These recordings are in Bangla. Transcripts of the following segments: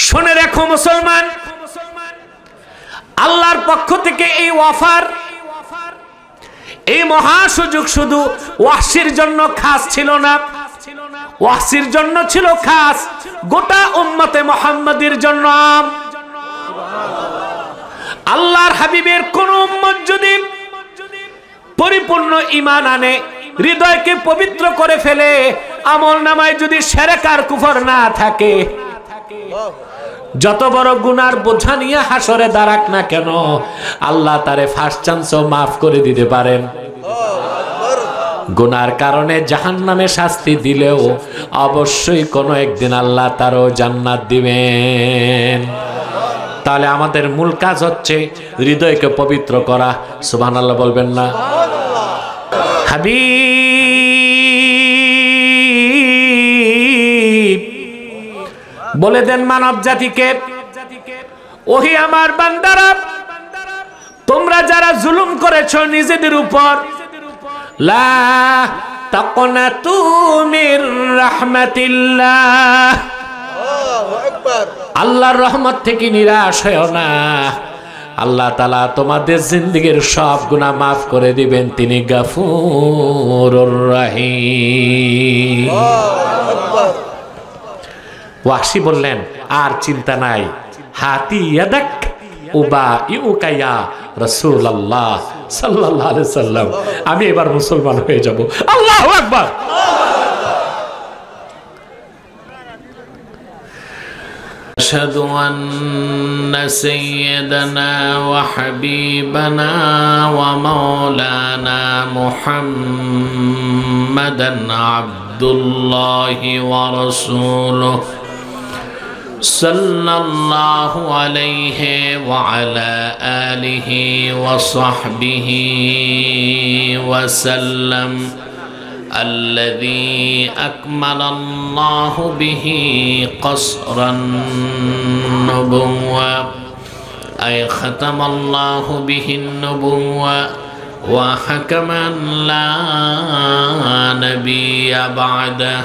শুনে রাখো মুসলমান, আল্লাহর পক্ষ থেকে এই অফার, এই মহা সুযোগ শুধু ওয়াহশির জন্য খাস ছিল না, ওয়াহশির জন্য ছিল খাস, গোটা উম্মতে মুহাম্মাদির জন্য। আল্লাহর হাবিবের কোন উম্মত যদি পরিপূর্ণ ঈমান আনে, হৃদয়কে পবিত্র করে ফেলে, আমলনামায় যদি শিরক আর কুফর না থাকে, যত বড় গুনার বোঝা নিয়ে হাসরে দাঁড়াক না কেন, আল্লাহ তারে ফার্স্ট চান্সও মাফ করে দিতে পারেন। গুনার কারণে জাহান্নামে শাস্তি দিলেও অবশ্যই কোনো একদিন আল্লাহ তারও জান্নাত দিবেন। তাহলে আমাদের মূল কাজ হচ্ছে হৃদয়কে পবিত্র করা। সুবহানাল্লাহ বলবেন না? হাবিব বলে দেন মানব জাতিকে, ওহি আমার বান্দারা, তোমরা যারা জুলুম করেছো নিজেদের উপর, লা তাকনাতু মির রাহমাতিল্লাহ, আল্লাহর রহমত থেকে নিরাশ হয়ো না। আল্লাহ তাআলা তোমাদের জিন্দেগীর সব গুনাহ মাফ করে দিবেন, তিনি গফুরুর রহিম। ওয়াহশী বললেন, আর চিন্তা নাই, হাতি ইয়াদাক উবাইউকা ইয়া রাসূলুল্লাহ সাল্লাল্লাহু আলাইহি সাল্লাম, আমি এবার মুসলমান হয়ে যাব। আল্লাহু আকবার। আশহাদু আন্না সাইয়্যিদানা ওয়া হাবিবানা ওয়া মাওলানা মুহাম্মাদান আবদুল্লাহি ওয়া রাসূলুহু সাল্লাল্লাহু আলাইহি ওয়া আলা আলিহি ওয়া সাহবিহি ওয়া সাল্লাম, الذي أكمل الله به قصر النبوة، أي ختم الله به النبوة وحكم لا نبي بعده،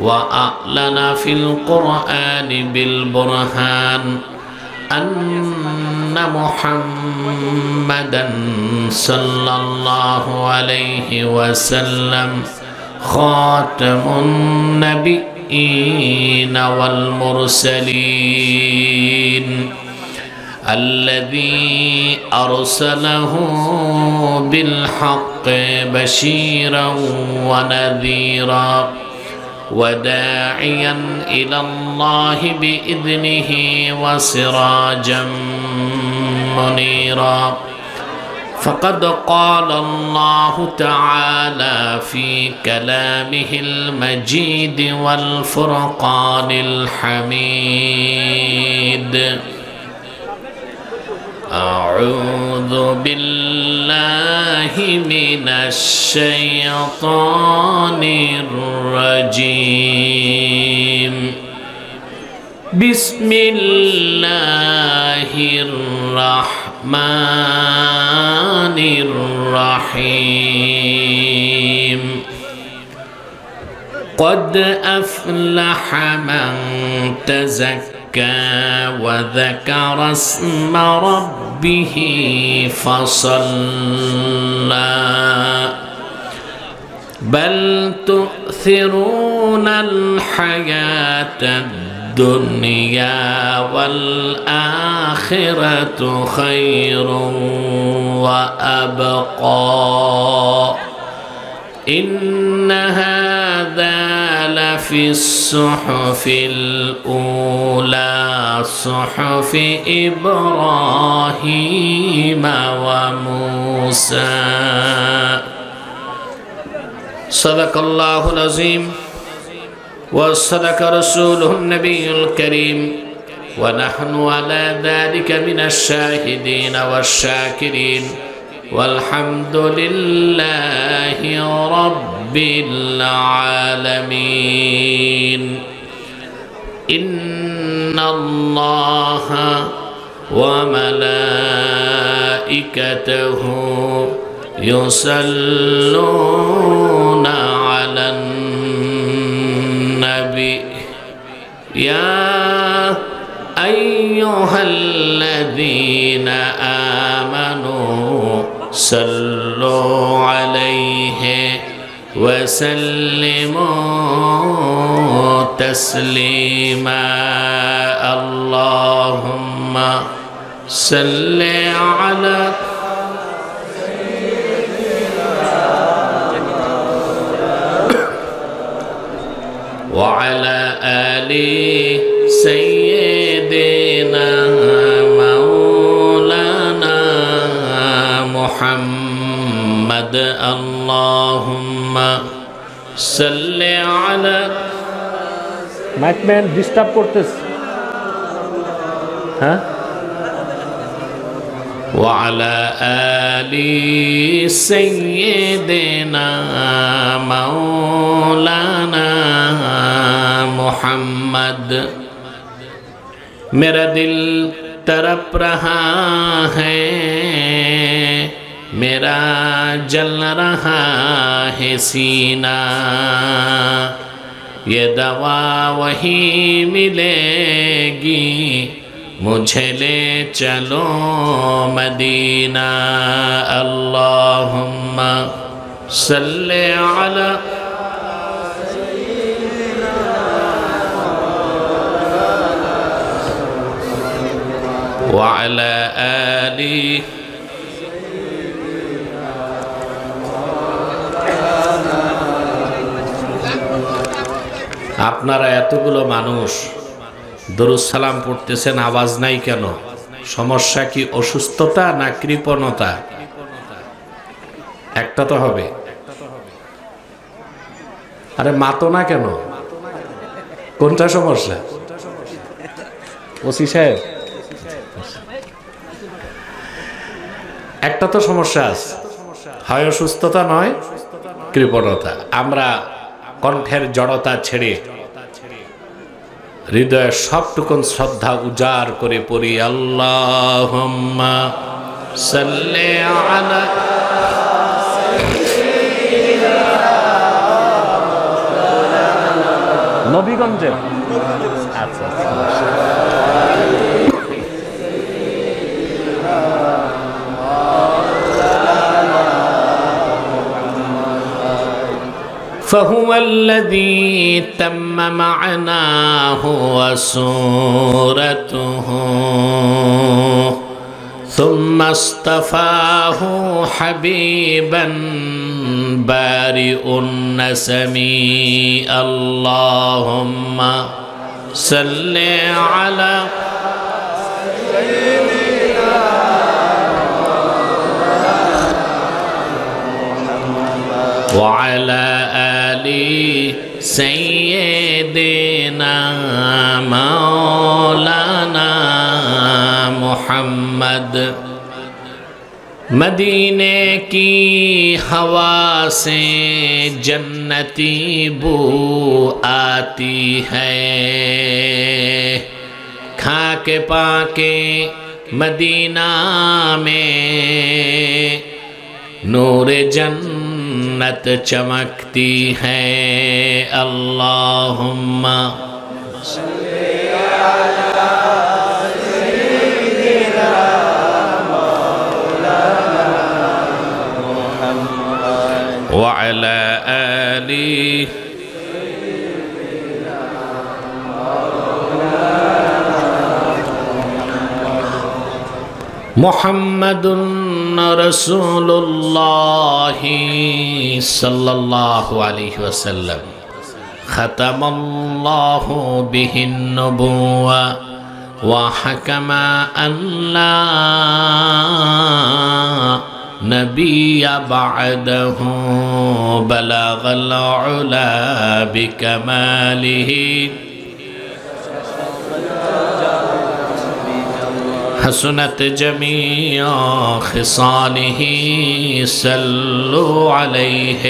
وأعلن في القرآن بالبرهان أن محمدًا صلى الله عليه وسلم خاتم النبيين والمرسلين، الذي أرسله بالحق بشيرا ونذيرا وداعيا إلى الله بإذنه وسراجا منيرا. فقد قال الله تعالى في كلامه المجيد والفرقان الحميد: أعوذ بالله من الشيطان الرجيم، بسم الله الرحمن الرحيم. قد أفلح من تزكى وذكر اسم ربه فصلى، بل تؤثرون الحياة الدنيا والآخرة خير وأبقى، إن هذا لفي الصحف الأولى صحف إبراهيم وموسى. صدق الله العظيم وصدق رسوله النبي الكريم، ونحن على ذلك من الشاهدين والشاكرين، والحمد لله رب العالمين. إن الله وملائكته يصلون على النبي يا আইয়ুহাল্লাযীনা আমানু সাল্লু আলাইহি ওয়া সাল্লিমু তাসলিমা আল্লাহুম্মা সাল্লি আলা وعلى آل سيدنا مولانا محمد اللهم صل على মাইকম্যান ডিস্টার্ব করতেছে হ্যাঁ وعلى آل سيدنا مولانا محمد मेरा दिल तड़प रहा है मेरा जल रहा है सीना ये दवा वही मिलेगी मुझे ले चलो मदीना अल्लाहुम्मा सल्ले अला وعلى آله আপনারা এতগুলো মানুষ দরুদ সালাম পড়তেছেন আওয়াজ নাই কেন সমস্যা কি অসুস্থতা না কৃপণতা একটা তো হবে আরে মাতো না কেন কোনটা সমস্যা ওসি সাহেব একটা তো সমস্যা আছে হয় অসুস্থতা নয় কৃপণতা আমরা কণ্ঠের জড়তা ছেড়ে হৃদয়ের সবটুকুন শ্রদ্ধা উজাড় করে পড়ি আল্লাহুম্মা সাল্লি আলা নবীগঞ্জের আচ্ছা فهو الذي تم معناه وصورته ثم اصطفاه حبيبا بارئ النسم اللهم صل على وعلى آل سيدنا مولانا محمد मदीने की हवा से जन्नती बू आती है खा के पाके मदीना में नूर जन्नत चमकती है अल्लाहुम्मा وعلى آله محمد رسول الله صلى الله عليه وسلم ختم الله به النبوة وحكم أن لا نبي بعده بلغ العلا بكماله حسنت جميع خصاله صلوا عليه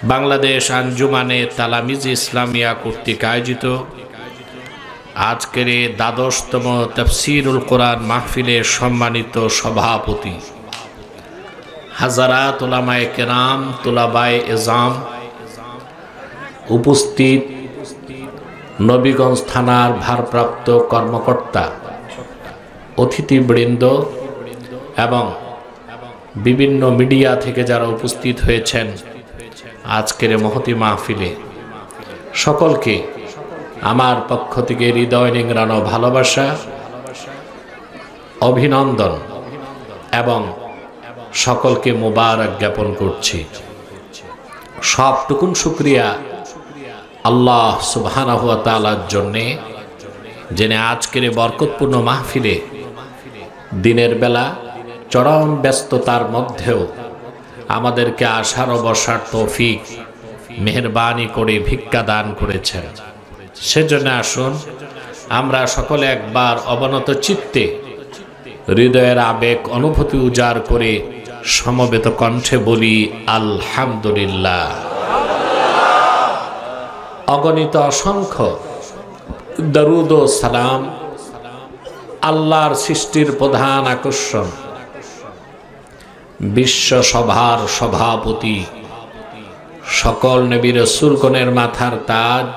বাংলাদেশ আঞ্জুমানে তালামিজ ইসলামিয়া কর্তৃক আয়োজিত আজকের দ্বাদশতম তাফসীরুল কোরআন মাহফিলের সম্মানিত সভাপতি হাজারাত উলামায়ে কেরাম তুলাবায়ে এজাম উপস্থিত নবীগঞ্জ থানার ভারপ্রাপ্ত কর্মকর্তা, অতিথিবৃন্দ এবং বিভিন্ন মিডিয়া থেকে যারা উপস্থিত হয়েছেন আজকের মহতি মাহফিলে, সকলকে আমার পক্ষ থেকে হৃদয় নিংড়ানো ভালোবাসা, অভিনন্দন এবং সকলকে মোবারক জ্ঞাপন করছি। সবটুকুন শুকরিয়া আল্লাহ সুবহানাহু ওয়া তাআলার জন্যে, যিনি আজকের বরকতপূর্ণ মাহফিলে দিনের বেলা চরম ব্যস্ততার মধ্যেও আমাদেরকে আসার ও বসার তৌফিক মেহেরবানি করে ভিক্ষা দান করেছেন। সেজন্য আসুন আমরা সকলে একবার অবনত চিত্তে হৃদয়ের আবেগ অনুভূতি উজাড় করে সমবেত কণ্ঠে বলি আলহামদুলিল্লাহ। অগণিত অসংখ্য দরুদ ও সালাম আল্লাহর সৃষ্টির প্রধান আকর্ষণ, বিশ্ব সভার সভাপতি, সকল নবী রাসূলগণের মাথার তাজ,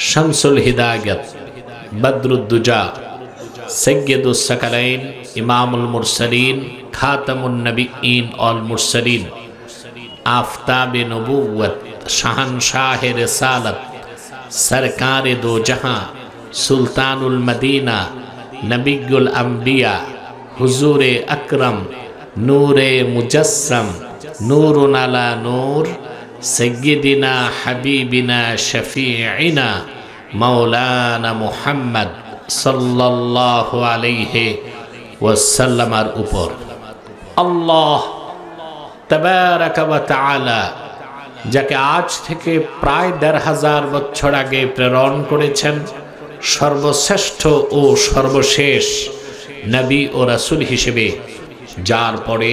শামসুল হিদায়াত, বদরুদ্দুজা, সাইয়্যিদুস সাকালাইন, ইমামুল মুরসালিন, খাতামুন নবিয়্যিন ওয়াল মুরসালিন, আফতাবে নবুওয়াত, শাহানশাহে রিসালাত, সরকারে দো জাহাঁ, সুলতানুল মদিনা, নবিয়ুল আম্বিয়া, হুজুরে আকরম, নূরে মুজাসসাম, নূরুন আলা নূর, সাইয়্যিদিনা হাবিবিনা শফিঈনা মাওলানা মুহাম্মদ সাল্লাল্লাহু আলাইহি ওয়াসাল্লামের উপর আল্লাহ তাবারাকা ওয়া তাআলা, যাকে আজ থেকে প্রায় ১৫০০ বছর আগে প্রেরণ করেছেন সর্বশ্রেষ্ঠ ও সর্বশেষ নবী ও রাসূল হিসেবে, যার পরে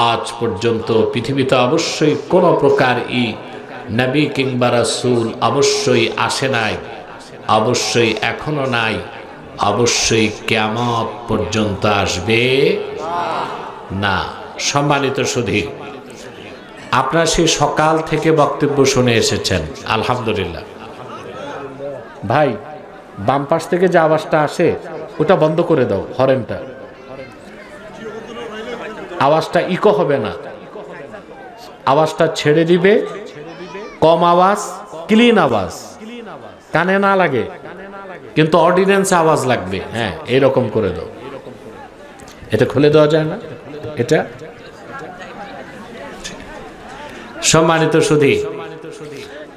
আজ পর্যন্ত পৃথিবীতে অবশ্যই কোনো প্রকার নবী কিংবা রাসূল অবশ্যই আসে নাই, অবশ্যই এখনো নাই, অবশ্যই কিয়ামত পর্যন্ত আসবে না। সম্মানিত সুধী, আপনারা সেই সকাল থেকে বক্তব্য শুনে এসেছেন, আলহামদুলিল্লাহ। ভাই, বাম পাশ থেকে যে আওয়াজটা আসে ওটা বন্ধ করে দাও, হরেনটা। আওয়াজটা ইকো হবে না, আওয়াজটা ছেড়ে দিবে, কম আওয়াজ, ক্লিন আওয়াজ, কানে না লাগে, কিন্তু অর্ডিন্যান্স আওয়াজ লাগবে। হ্যাঁ, এরকম করে দাও। এটা খুলে দেওয়া যায় না এটা? সম্মানিত সুধী,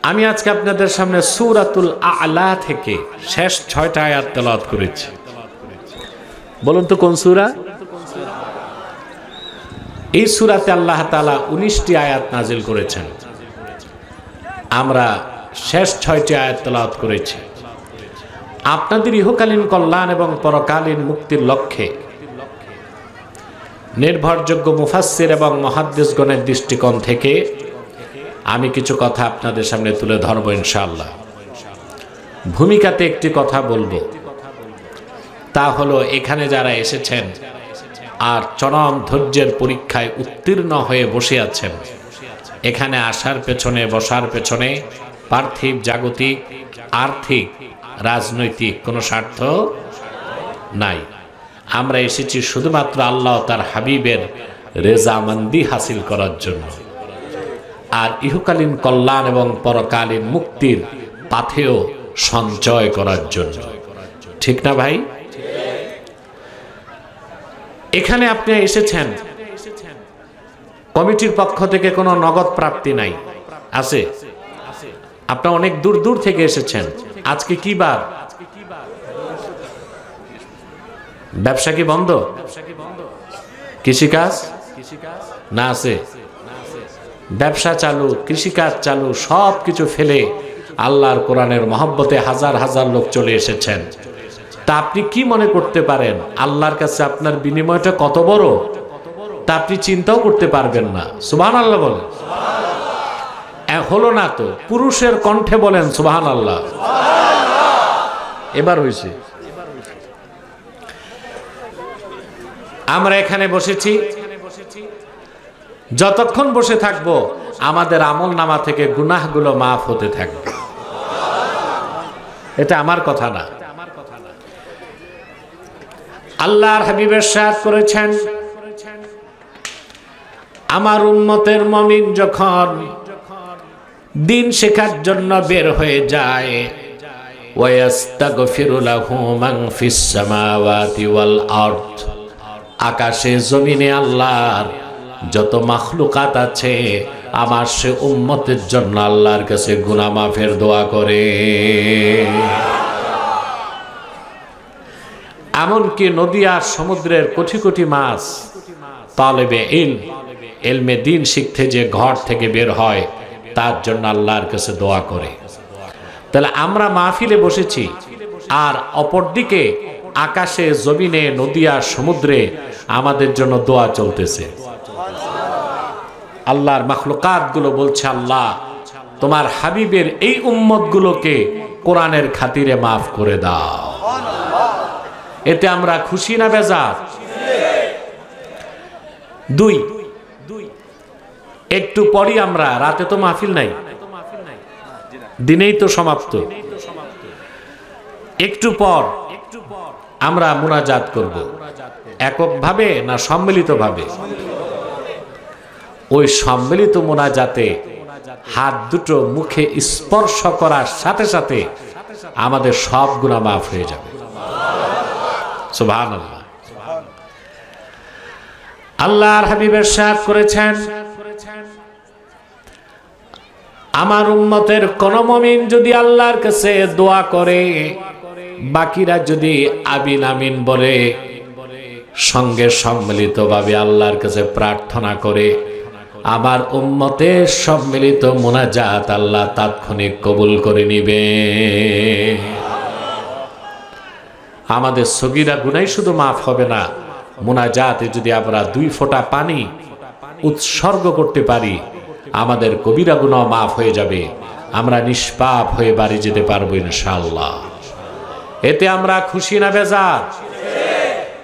আমি আজকে আপনাদের সামনে সূরাতুল আ'লা থেকে শেষ ৬টা আয়াত তেলাওয়াত করেছি। বলুন তো কোন সূরা? এই সূরাতে আল্লাহ তাআলা ১৯টি আয়াত নাজিল করেছেন। আমরা শেষ ৬টি আয়াত তেলাওয়াত করেছি। আপনাদের ইহকালীন কল্যাণ এবং পরকালীন মুক্তির লক্ষ্যে নির্ভরযোগ্য মুফাসসির এবং মুহাদ্দিসগণের দৃষ্টিকোণ থেকে আমি কিছু কথা আপনাদের সামনে তুলে ধরব ইনশাআল্লাহ। ভূমিকাতে একটি কথা বলবো, তা হলো এখানে যারা এসেছেন আর চরম ধৈর্যের পরীক্ষায় উত্তীর্ণ হয়ে বসে আছেন, এখানে আসার পেছনে বসার পেছনে পার্থিব, জাগতিক, আর্থিক, রাজনৈতিক কোনো স্বার্থ নাই। আমরা এসেছি শুধুমাত্র আল্লাহ তার হাবিবের রেজামন্দি হাসিল করার জন্য, আর ইহকালীন কল্যাণ এবং পরকালীন মুক্তির পাথেও সঞ্চয় করার জন্য। ঠিক না ভাই? এখানে আপনি এসেছেন, কমিটির পক্ষ থেকে কোনো নগদ প্রাপ্তি নাই, আছে? আপনারা অনেক দূর দূর থেকে এসেছেন। আজকে কি বার? ব্যবসা কি বন্ধ? কৃষিকাজ না আছে? ব্যবসা চালু, কৃষিকাজ চালু, সব কিছু ফেলে আল্লাহর কোরআনের মহব্বতে হাজার হাজার লোক চলে এসেছেন। তা আপনি কি মনে করতে পারেন আল্লাহর কাছে আপনার বিনিময়টা কত বড়, তা আপনি চিন্তাও করতে পারবেন না। সুবহানাল্লাহ বলেন। হলো না তো? পুরুষের কণ্ঠে বলেন সুবহানাল্লাহ। এবার হয়েছে। আমরা এখানে বসেছি, যতক্ষণ বসে থাকবো আমাদের আমল নামা থেকে গুনাহগুলো মাফ হতে থাকবে। এটা আমার কথা না। আল্লাহর হাবিব ইরশাদ করেছেন, আমার উম্মতের মুমিন যখন দিন শেখার জন্য বের হয়ে যায়, ওয়াস্তাগফিরু লাহু মান ফিস সামাওয়াতি ওয়াল আরদ, আকাশে জমিনে আল্লাহর যত মাখলুকাত আছে আমার সে উম্মতের জন্য আল্লাহর কাছে গুনাহ মাফের দোয়া করে। এমনকি নদী আর সমুদ্রের কোটি কোটি মাছ তালেবে ইলমে দ্বীন শিখতে যে ঘর থেকে বের হয় তার জন্য আল্লাহর কাছে দোয়া করে। তাহলে আমরা মাহফিলে বসেছি আর অপরদিকে আকাশে জমিনে নদী আর সমুদ্রে আমাদের জন্য দোয়া চলতেছে। আল্লাহর মাখলুকাত গুলো বলছে, আল্লাহ তোমার হাবিবের এই উম্মত গুলোকে কোরআনের খাতিরে মাফ করে দাও। এতে আমরা খুশি না বেজার? দুই, একটু পরই আমরা, রাতে তো মাহফিল নাই, দিনেই তো সমাপ্ত, একটু পর আমরা মুনাজাত করব। এককভাবে না সম্মিলিতভাবে? ওই সম্মিলিত মুনাজাতে হাত দুটো মুখে স্পর্শ করার সাথে সাথে আমাদের সব গুনাহ মাফ হয়ে যাবে। সুবহানাল্লাহ। আল্লাহর হাবিব ইরশাদ করেছেন, আমার উম্মতের কোন মুমিন যদি আল্লাহর কাছে দোয়া করে, বাকিরা যদি আমিন আমিন বলে, সঙ্গে সম্মিলিতভাবে আল্লাহর কাছে প্রার্থনা করে, আমার উম্মতের সম্মিলিত মুনাজাত আল্লাহ তাৎক্ষণিক কবুল করে নিবে। আমাদের সগীরা গুনাহ শুধু মাফ হবে না, মুনাজাতে যদি আমরা 2 ফোঁটা পানি উৎসর্গ করতে পারি আমাদের কবিরা গুনাহ মাফ হয়ে যাবে, আমরা নিষ্পাপ হয়ে বাড়ি যেতে পারবো ইনশাআল্লাহ। এতে আমরা খুশি না বেজার?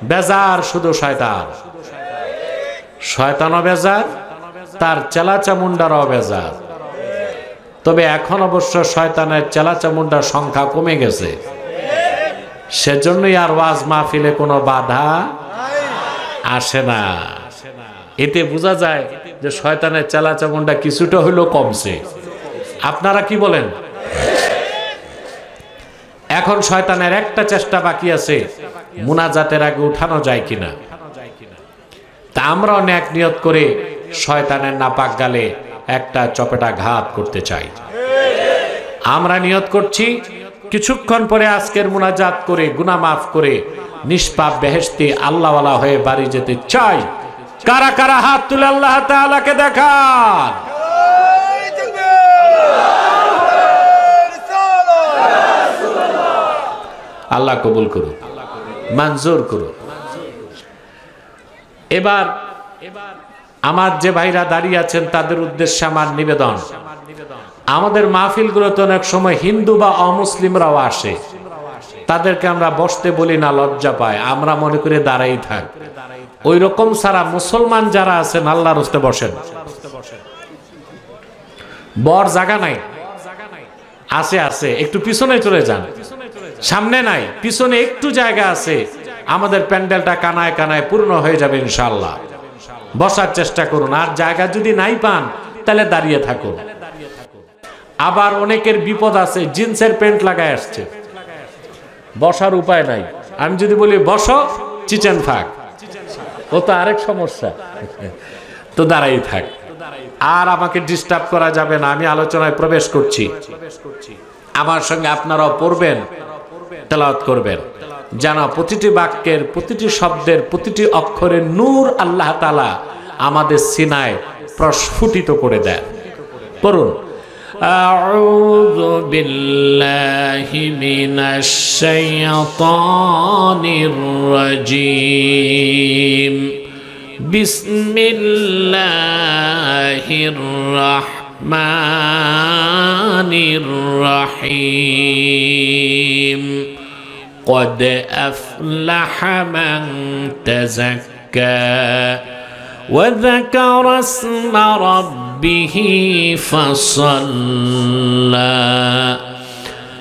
বেজার শুধু শয়তান, শয়তানও বেজার, তার চেলাচামুন্ডারও বেজার। তবে এখন অবশ্য শয়তানের চেলাচামুন্ডার সংখ্যা কমে গেছে, সেজন্যই আর ওয়াজ মাহফিলে কোনো বাধা আসে না। এতে বোঝা যায় যে শয়তানের চেলাচামুন্ডা কিছুটা হলেও কমছে। আপনারা কি বলেন? এখন শয়তানের একটা চেষ্টা বাকি আছে, মুনাজাতের আগে উঠানো যায় কিনা। তা আমরাও নেক নিয়ত করে শয়তানের নাপাক গালে একটা চপেটা ঘাত করতে চাই। আমরা নিয়ত করছি কিছুক্ষণ পরে আজকের মুনাজাত করে গুনাহ মাফ করে নিষ্পাপ বেহেশতি আল্লাহওয়ালা হয়ে বাড়ি যেতে চাই। কারা কারা হাত তুলে আল্লাহ তাআলাকে দেখান। আল্লাহ কবুল করুন, মঞ্জুর করুন। এবার আমার যে ভাইরা দাঁড়িয়ে আছেন তাদের উদ্দেশ্যে আমার নিবেদন, আমাদের মাহফিলগুলোতে অনেক সময় হিন্দু বা অমুসলিমরাও আসে, তাদেরকে আমরা বসতে বলি না, লজ্জা পায়, আমরা মনে করি দাঁড়াই থাক। ওই রকম সারা মুসলমান যারা আছেন আল্লাহর রাস্তে বসেন। বর জায়গা নাই, আছে আছে, একটু পিছনে চলে যান, সামনে নাই, পিছনে একটু জায়গা আছে, আমাদের প্যান্ডেলটা কানায় কানায় পূর্ণ হয়ে যাবে ইনশাআল্লাহ। বসার চেষ্টা করুন, আর জায়গা যদি নাই পান তাহলে দাঁড়িয়ে থাকুন। আবার অনেকের বিপদ আছে, জিন্সের প্যান্ট লাগায় আসছে, বসার উপায় নাই। আমি যদি বলি বসো, চিচেন থাক, ও তো আরেক সমস্যা, তো দাঁড়াই থাক। আর আমাকে ডিস্টার্ব করা যাবে না, আমি আলোচনায় প্রবেশ করছি। আমার সঙ্গে আপনারাও পড়বেন, তেলাওয়াত করবেন, যেন প্রতিটি বাক্যের, প্রতিটি শব্দের, প্রতিটি অক্ষরের নূর আল্লাহ তাআলা আমাদের সিনায় প্রস্ফুটিত করে দেন। পড়ুন। আউযু বিল্লাহি মিনাশ শাইতানির রাজীম। বিসমিল্লাহির রাহমানির রহিম। قد أفلح من تزكى وذكر اسم ربه فصلى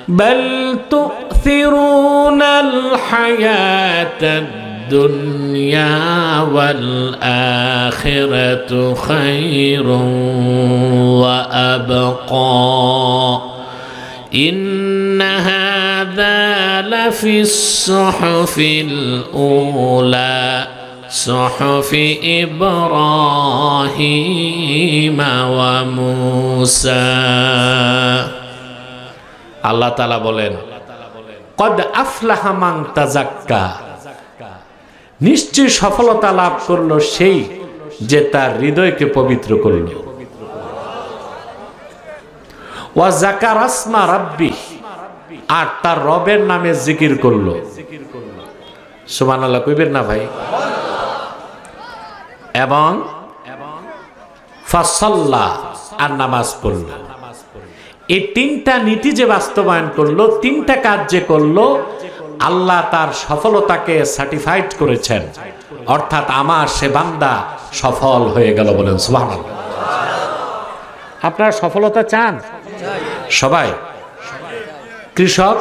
بل تؤثرون الحياة الدنيا والآخرة خير وأبقى إن هذا لفي الصحف الأولى صحف إبراهيم وموسى আল্লাহ তাআলা বলেন কদ আফলাহা মান তাযাক্কা নিশ্চয় সফলতা লাভ করলো সেই যে তার হৃদয়কে পবিত্র করল ওয়া যাকারা ইসমা রাব্বিহ আর তার রবের নামে জিকির করলো সুবহানাল্লাহ কইবেন না ভাই এবং ফাসাল্লা আর নামাজ পড়ল এই তিনটা নীতি যে বাস্তবায়ন করলো তিনটা কাজ যে করলো আল্লাহ তার সফলতাকে সার্টিফাইড করেছেন অর্থাৎ আমার সে বান্দা সফল হয়ে গেল বলেন সুবহানাল্লাহ আপনারা সফলতা চান সবাই কৃষক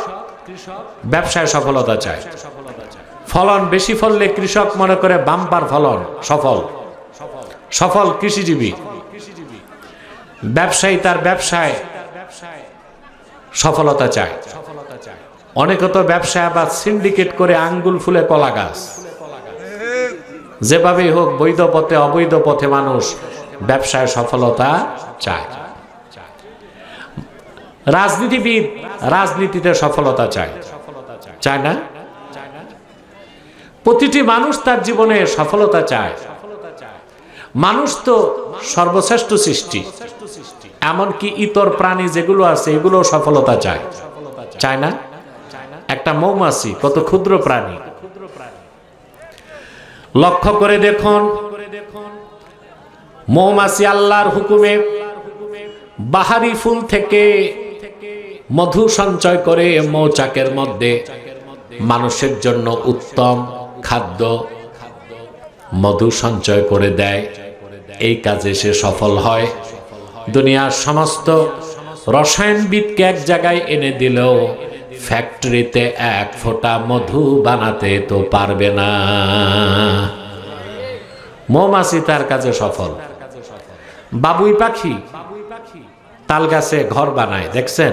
ব্যবসায় সফলতা চায় ফলন বেশি ফললে কৃষক মনে করে বাম্পার ফলন সফল সফল কৃষিজীবী ব্যবসায়ী তার ব্যবসায় সফলতা চায় অনেকে তো ব্যবসায় আবার সিন্ডিকেট করে আঙ্গুল ফুলে কলা গাছ যেভাবেই হোক বৈধ পথে অবৈধ পথে মানুষ ব্যবসায় সফলতা চায় রাজনীতিবিদ রাজনীতিতে সফলতা চায় চায় না প্রতিটি মানুষ তার জীবনে সফলতা চায় মানুষ তো সর্বশ্রেষ্ঠ সৃষ্টি এমনকি ইতর প্রাণী যেগুলো আছে এগুলো সফলতা চায় চায় না একটা মৌমাছি কত ক্ষুদ্র প্রাণী লক্ষ্য করে দেখুন মৌমাছি আল্লাহর হুকুমে বাহারি ফুল থেকে মধু সঞ্চয় করে মৌচাকের মধ্যে মানুষের জন্য উত্তম খাদ্য মধু সঞ্চয় করে দেয় এই কাজে সে সফল হয় দুনিয়ার সমস্ত রসায়নবিদকে এক জায়গায় এনে দিলেও ফ্যাক্টরিতে এক ফোঁটা মধু বানাতে তো পারবে না মৌমাছি তার কাজে সফল বাবুই পাখি তাল গাছে ঘর বানায় দেখছেন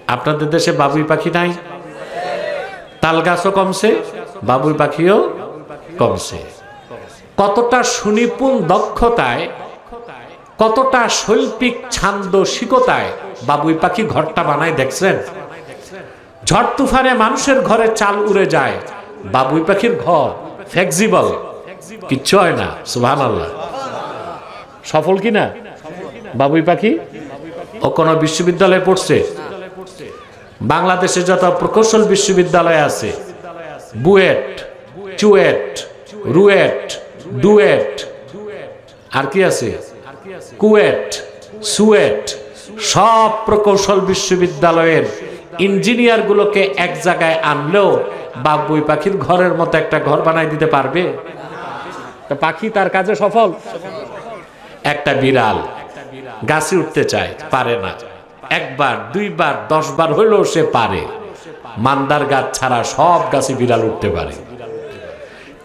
আপনাদের দেশে বাবুই পাখি নাই তাল গাছও কমছে বাবুই পাখিও কমছে কতটা সুনিপুণ দক্ষতায় কতটা শৈল্পিক ছান্দসিকতায় বাবুই পাখি ঘরটা বানায় দেখছেন ঝড় তুফানে মানুষের ঘরে চাল উড়ে যায় বাবুই পাখির ঘর ফ্লেক্সিবল কিচ্ছু হয় না সুবহানাল্লাহ সফল কিনা বাবুই পাখি ও কোন বিশ্ববিদ্যালয়ে পড়ছে বাংলাদেশে যত প্রকৌশল বিশ্ববিদ্যালয় আছে বুয়েট চুয়েট রুয়েট ডুয়েট আর কি আছে কুয়েট সুয়েট সব প্রকৌশল বিশ্ববিদ্যালয়ের ইঞ্জিনিয়ার গুলোকে এক জায়গায় আনলেও বাবুই পাখির ঘরের মতো একটা ঘর বানাই দিতে পারবে পাখি তার কাজে সফল একটা বিড়াল গাছে উঠতে চায় পারে না একবার দুইবার 10 বার হইলেও সে পারে মান্দার গাছ ছাড়া সব গাছে বিড়াল উঠতে পারে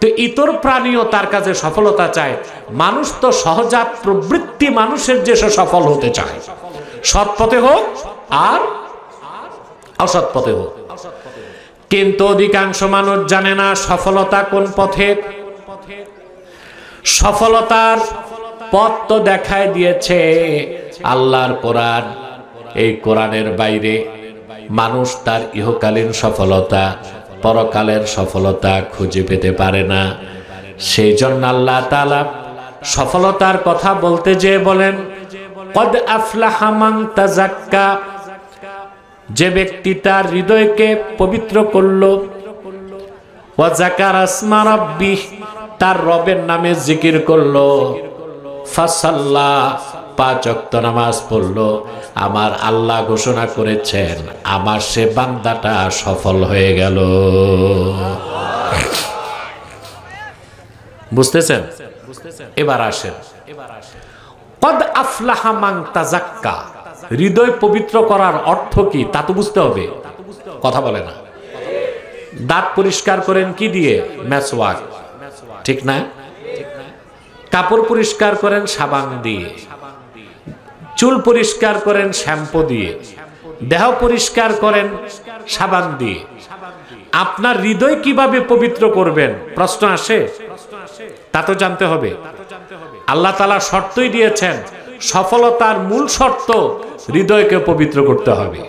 তো ইতর প্রাণীও তার কাছে সফলতা চায় মানুষ তো সহজাত প্রবৃত্তি মানুষের যে সফল হতে চায় সৎ পথে হোক আর অসৎ পথে হোক কিন্তু অধিকাংশ মানুষ জানে না সফলতা কোন পথে সফলতার পথ তো দেখায় দিয়েছে আল্লাহর কোরআন এই কোরআনের বাইরে মানুষ তার ইহকালীন সফলতা পরকালের সফলতা খুঁজে পেতে পারে না সেই জন্য আল্লাহ তাআলা সফলতার কথা বলতে যে বলেন কদ আফলাহা মান তাযাক্কা যে ব্যক্তি তার হৃদয়কে পবিত্র করলো ওয়া যাকারা ইসমা রাব্বিহ তার রবের নামে জিকির করলো ফাসাল্লা 5 ওয়াক্ত নামাজ পড়লো আমার আল্লাহ ঘোষণা করেছেন আমার সে বান্দাটা সফল হয়ে গেল বুঝতেছেন এবার আসেন কদ আফলাহা মান তাযাক্কা হৃদয় পবিত্র করার অর্থ কি তা তো বুঝতে হবে। কথা বলে না। দাঁত পরিষ্কার করেন কি দিয়ে? মেসওয়াক, ঠিক না? কাপড় পরিষ্কার করেন সাবান দিয়ে, চুল পরিষ্কার করেন শ্যাম্পু দিয়ে, দেহ পরিষ্কার করেন সাবান দিয়ে। আপনার হৃদয় কিভাবে পবিত্র করবেন প্রশ্ন আসে, তা তো জানতে হবে। আল্লাহ তাআলা শর্তই দিয়েছেন, সফলতার মূল শর্ত হৃদয়কে পবিত্র করতে হবে।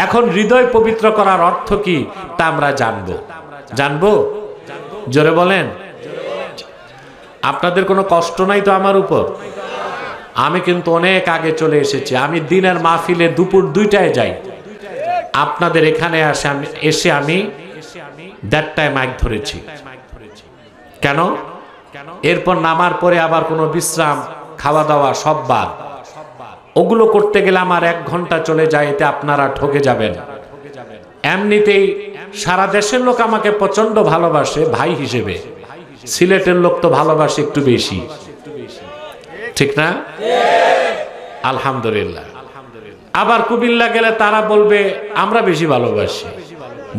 এখন হৃদয় পবিত্র করার অর্থ কি তা আমরা জানবো। জোরে বলেন। আপনাদের কোনো কষ্ট নাই তো আমার উপর? আমি কিন্তু অনেক আগে চলে এসেছি। আমি দিনের মাহফিলে দুপুর 2টায় যাই, আপনাদের এখানে এসে আমি 1:30টায় মাইক ধরেছি। কেন? এরপর নামার পরে আবার কোনো বিশ্রাম, খাওয়া দাওয়া সব বাদ। ওগুলো করতে গেলে আমার 1 ঘন্টা চলে যায়, এতে আপনারা ঠকে যাবেন। এমনিতেই সারা দেশের লোক আমাকে প্রচন্ড ভালোবাসে ভাই হিসেবে, সিলেটের লোক তো ভালোবাসে একটু বেশি, ঠিক না? আলহামদুলিল্লাহ। আবার কুমিল্লা গেলে তারা বলবে আমরা বেশি ভালোবাসি,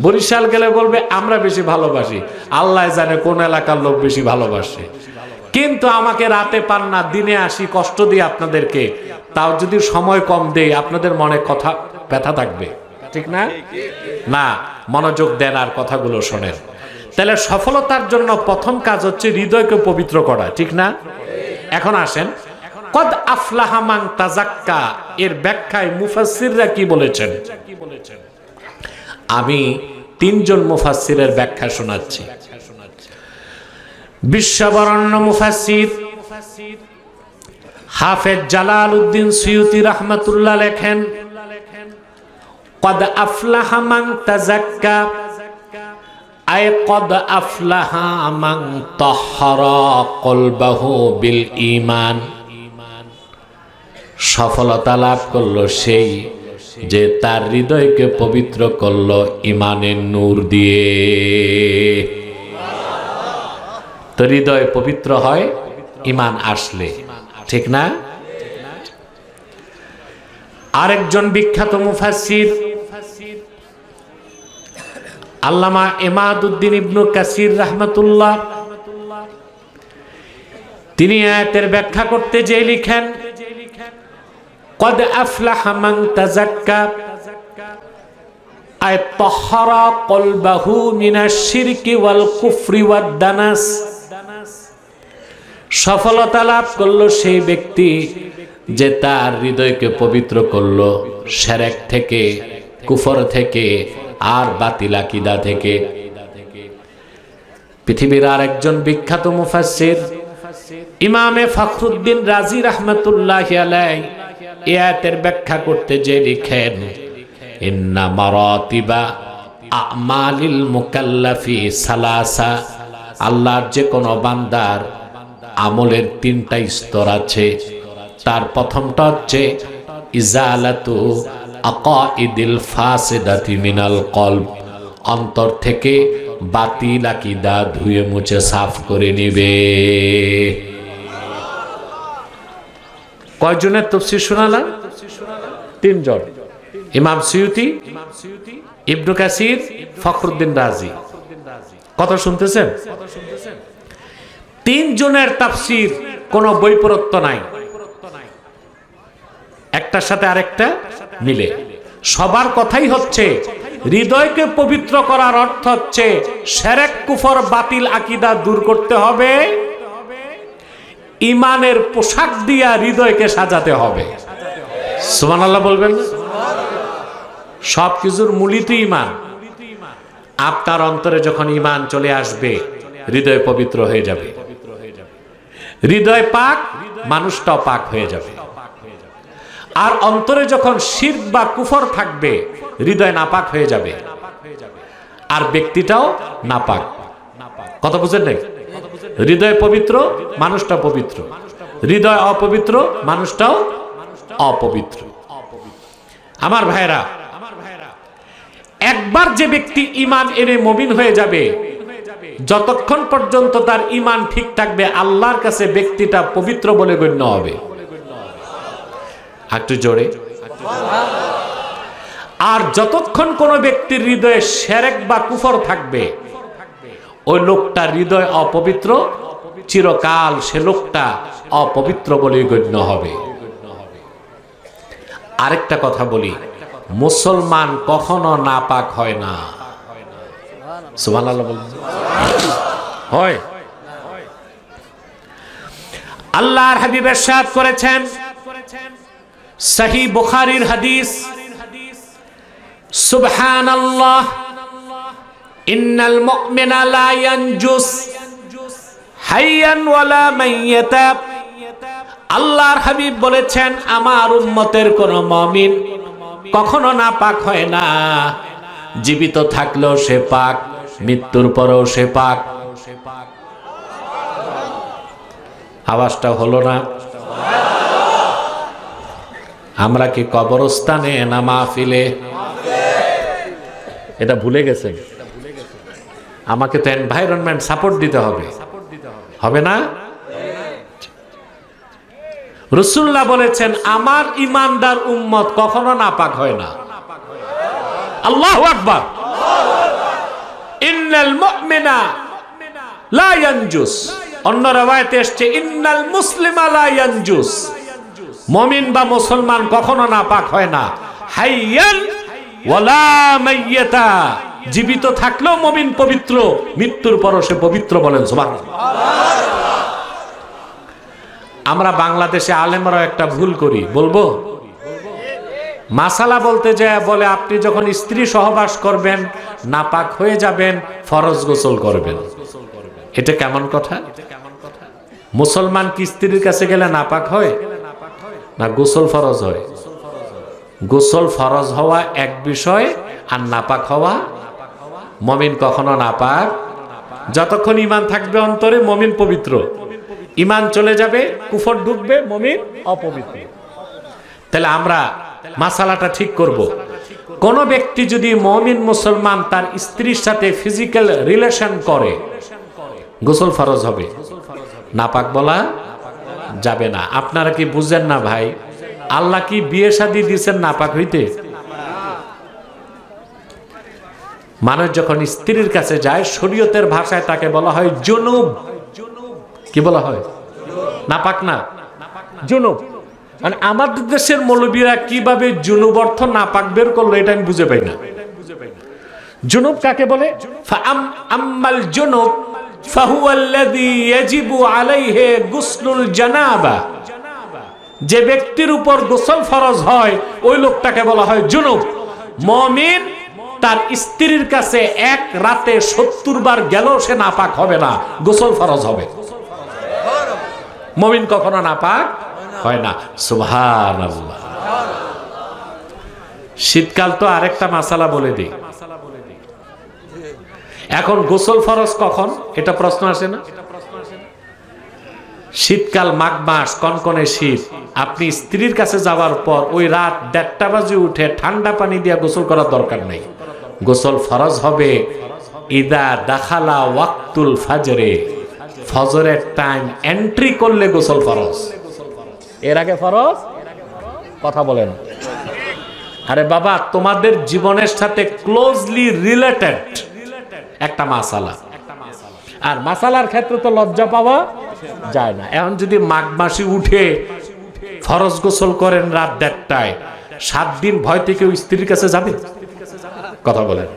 বরিশাল গেলে বলবে আমরা বেশি ভালোবাসি। আল্লাহ জানে কোন এলাকার লোক বেশি ভালোবাসে। কিন্তু আমাকে রাতে পান না, দিনে আসি কষ্ট দিয়ে আপনাদেরকে, তাও যদি সময় কম দেই আপনাদের মনে কথা ব্যথা থাকবে, ঠিক না? না, মনোযোগ দেন আর কথাগুলো শোনেন। তাহলে সফলতার জন্য প্রথম কাজ হচ্ছে হৃদয়কে পবিত্র করা, ঠিক না? এখন আসেন, কদ আফলাহা মান তাজাক্কা এর ব্যাখ্যায় মুফাসসিররা কি বলেছেন। আমি 3 জন মুফাসসিরের ব্যাখ্যা শোনাচ্ছি। বিশ্ববরণ্য মুফাসসির হাফেজ জালালউদ্দিন সুয়ুতি রাহমাতুল্লাহ লেখেন, কদ আফলাহা মান তাজাক্কা আয় কদ আফলাহা মান তাহহারা কলবাহু বিল ঈমান। সফলতা লাভ করলো সেই যে তার হৃদয়কে পবিত্র করলো ঈমানের নূর দিয়ে। তো হৃদয় পবিত্র হয় ঈমান আসলে, ঠিক না? আরেকজন বিখ্যাত মুফাসসির আল্লামা ইমাদউদ্দিন ইবনে কাসির রাহমাতুল্লাহ, তিনি আয়াতের ব্যাখ্যা করতে যে লিখেন, কদ আফলাহা মান তাযাক্কা আয় তাহহারা কলবাহু মিনাশ শিরকি ওয়াল কুফরি ওয়াদ দানাস। সফলতা লাভ করলো সেই ব্যক্তি যে তার হৃদয়কে পবিত্র করলো শিরক থেকে, কুফর থেকে আর বাতিল আকীদা থেকে। পৃথিবীর আরেকজন বিখ্যাত মুফাসসির ইমামে ফখরুদ্দিন রাজি রাহমাতুল্লাহি আলাইহি এই আয়াতের ব্যাখ্যা করতে যে লিখেন, ইন্না মারাতিবা আমালিল মুকাল্লাফি সালাসা। আল্লাহর যে কোনো বান্দার আমলের 3টা স্তর আছে। তার প্রথমটা হচ্ছে ইজালাতু আকাইদিল ফাসিদাতি মিনাল কলব, অন্তর থেকে বাতিল আকীদা ধুয়ে মুছে সাফ করে নেবে। কয়জনের তাফসীর শোনালাম? 3 জন, ইমাম সুয়ুতি, ইবনে কাসির, ফখরুদ্দিন রাজি। কথা শুনতেছেন? 3 জনের তাফসীর কোনো বৈপরীত্য নাই, একটার সাথে আরেকটা মিলে। সবার কথাই হচ্ছে হৃদয়কে পবিত্র করার অর্থ হচ্ছে শিরক কুফর বাতিল আকীদা দূর করতে হবে, ঈমানের পোশাক দিয়া হৃদয়কে সাজাতে হবে। সুবহানাল্লাহ বলবেন না? সবকিছুর মূলই তো ঈমান। আপনার অন্তরে যখন ঈমান চলে আসবে হৃদয় পবিত্র হয়ে যাবে, হৃদয় পাক, মানুষটাও পাক হয়ে যাবে। আর অন্তরে যখন শিরক বা কুফর থাকবে হৃদয় নাপাক হয়ে যাবে, আর ব্যক্তিটাও নাপাক। কথা বুঝেন নাই? হৃদয় পবিত্র, মানুষটা পবিত্র। হৃদয় অপবিত্র, মানুষটাও অপবিত্র। আমার ভাইরা, একবার যে ব্যক্তি ঈমান এনে মুমিন হয়ে যাবে, যতক্ষণ পর্যন্ত তার ঈমান ঠিক থাকবে আল্লাহর কাছে ব্যক্তিটা পবিত্র বলে গণ্য হবে। একটু জোরে আর যতক্ষণ কোনো ব্যক্তির হৃদয়ে শিরক বা কুফর থাকবে, ওই লোকটার হৃদয় অপবিত্র, চিরকাল সে লোকটা অপবিত্র বলে গণ্য হবে। আরেকটা কথা বলি, মুসলমান কখনো নাপাক হয় না। সুবহানাল্লাহ বলুন। হয়। আল্লাহর হাবিব ইরশাদ করেছেন, সহিহ বুখারীর হাদিস, সুবহানাল্লাহ ইন্নাল মুমিনা লা ইয়ানজুস হাইয়ান ওয়ালা মাইয়াতা। আল্লাহর হাবিব বলেছেন, আমার উম্মতের কোন মুমিন কখনো নাপাক হয় না, জীবিত থাকলেও সে পাক, মৃত্যুর পরেও সে পাক। আওয়াজটা হলো না? আমরা কি কবরস্থানে না মাহফিলে? এটা ভুলে গেছেন? আমাকে তো এনভায়রনমেন্ট সাপোর্ট দিতে হবে, হবে না? রাসূলুল্লাহ বলেছেন, আমার ঈমানদার উম্মত কখনো নাপাক হয় না। আল্লাহু আকবার। ইন্নাল মুমিনা লা ইয়ানজুস। অন্য রাওয়ায়াতে এসেছে ইন্নাল মুসলিমা লা ইয়ানজুস। মুমিন বা মুসলমান কখনো নাপাক হয় না। হাইয়ান ওয়ালা মাইয়াতা। জীবিত থাকলেও মুমিন পবিত্র, মৃত্যুর পরও সে পবিত্র, বলেন সুবহানাল্লাহ। আমরা বাংলাদেশে আলেমরা একটা ভুল করি, বলবো? মাসালা বলতে যায় বলে আপনি যখন স্ত্রী সহবাস করবেন নাপাক হয়ে যাবেন, ফরজ গোসল করবেন। এটা কেমন কথা? মুসলমান কি স্ত্রীর কাছে গেলে নাপাক হয় না গোসল ফরজ হয়? গোসল ফরজ হওয়া এক বিষয়, আর নাপাক হওয়া। মুমিন কখনো নাপাক, যতক্ষণ ঈমান থাকবে অন্তরে মুমিন পবিত্র। ঈমান চলে যাবে, কুফর ঢুকবে, মুমিন অপবিত্র। তাহলে আমরা মাসালাটা ঠিক করব। কোন ব্যক্তি যদি মুমিন মুসলমান তার স্ত্রীর সাথে ফিজিক্যাল রিলেশন করে, গোসল ফরজ হবে, নাপাক বলা যাবে না। আপনারা কি বুঝেন না ভাই? আল্লাহ কি বিয়ে শাদী দিয়েছেন নাপাক হইতে? মানুষ যখন স্ত্রীর কাছে যায়, শরীয়তের ভাষায় তাকে বলা হয় জুনুব। কি বলা হয়? নাপাক না, জুনুব। মানে আমাদের দেশের মৌলবীরা কিভাবে জুনুব অর্থ নাপাক বের করলো, এটা আমি বুঝে পাই না। জুনুব কাকে বলে? আম্মাল জুনুব ফাহুয়াল্লাযী ইয়াজিবু আলাইহি গুসলুল জানাবা। যে ব্যক্তির উপর গোসল ফরজ হয় ওই লোকটাকে বলা হয় জুনুব। মুমিন তার স্ত্রীর কাছে এক রাতে 70 বার গেলেও সে নাপাক হবে না, গোসল ফরজ হবে। মুমিন কখনো নাপাক হয় না। সুবহানাল্লাহ। শীতকাল তো আরেকটা মাসালা বলে দিই। এখন গোসল ফরজ কখন, এটা প্রশ্ন আসে না? শীতকাল, মাঘ মাস, কনকনে শীত। আপনি স্ত্রীর কাছে যাওয়ার পর ওই রাত 1:30 বাজে উঠে ঠান্ডা পানি দিয়ে গোসল করার দরকার নেই। গোসল ফরজ হবে ইদা দাখালা ওয়াক্তুল ফাজরে। ফজরের টাইম এন্ট্রি করলে গোসল ফরজ। এর আগে ফরজ? কথা বলেন। আরে বাবা, তোমাদের জীবনের সাথে ক্লোজলি রিলেটেড একটা মাসালা, আর মাসালার ক্ষেত্রে তো লজ্জা পাওয়া যায় না। এখন যদি মাঘ মাসে উঠে ফরজ গোসল করেন রাত 1:30টায়, 7 দিন ভয় থেকে স্ত্রীর কাছে যাবে? কথা বলেন।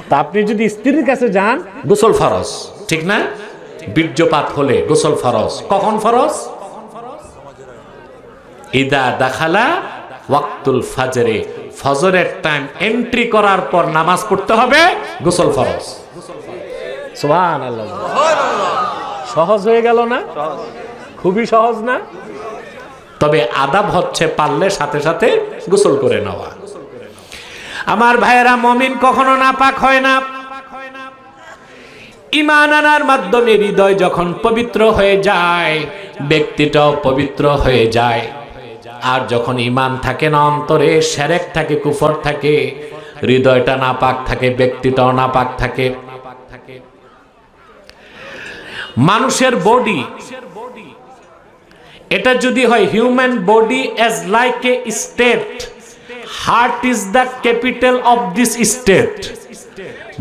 তা আপনি যদি স্ত্রীর কাছে যান, গোসল ফরজ, ঠিক না? বীর্যপাত হলে গোসল ফরজ। কখন ফরজ? ইদা দাখালা ওয়াক্তুল ফাজরে। ফজরের টাইম এন্ট্রি করার পর নামাজ পড়তে হবে, গোসল ফরজ। সুবহানাল্লাহ। সহজ হয়ে গেল না? খুবই সহজ না? তবে আদাব হচ্ছে পারলে সাথে সাথে গোসল করে নেওয়া। আমার ভাইয়েরা, মুমিন কখনো নাপাক হয় না। ঈমান আনার মাধ্যমে হৃদয় যখন পবিত্র হয়ে যায়, ব্যক্তিটাও পবিত্র হয়ে যায়। আর যখন ঈমান থাকে না অন্তরে, শিরক থাকে, কুফর থাকে, হৃদয়টা নাপাক থাকে, ব্যক্তিটাও নাপাক থাকে। মানুষের বডি এটা যদি হয় human body as like a state, heart is the capital of this state.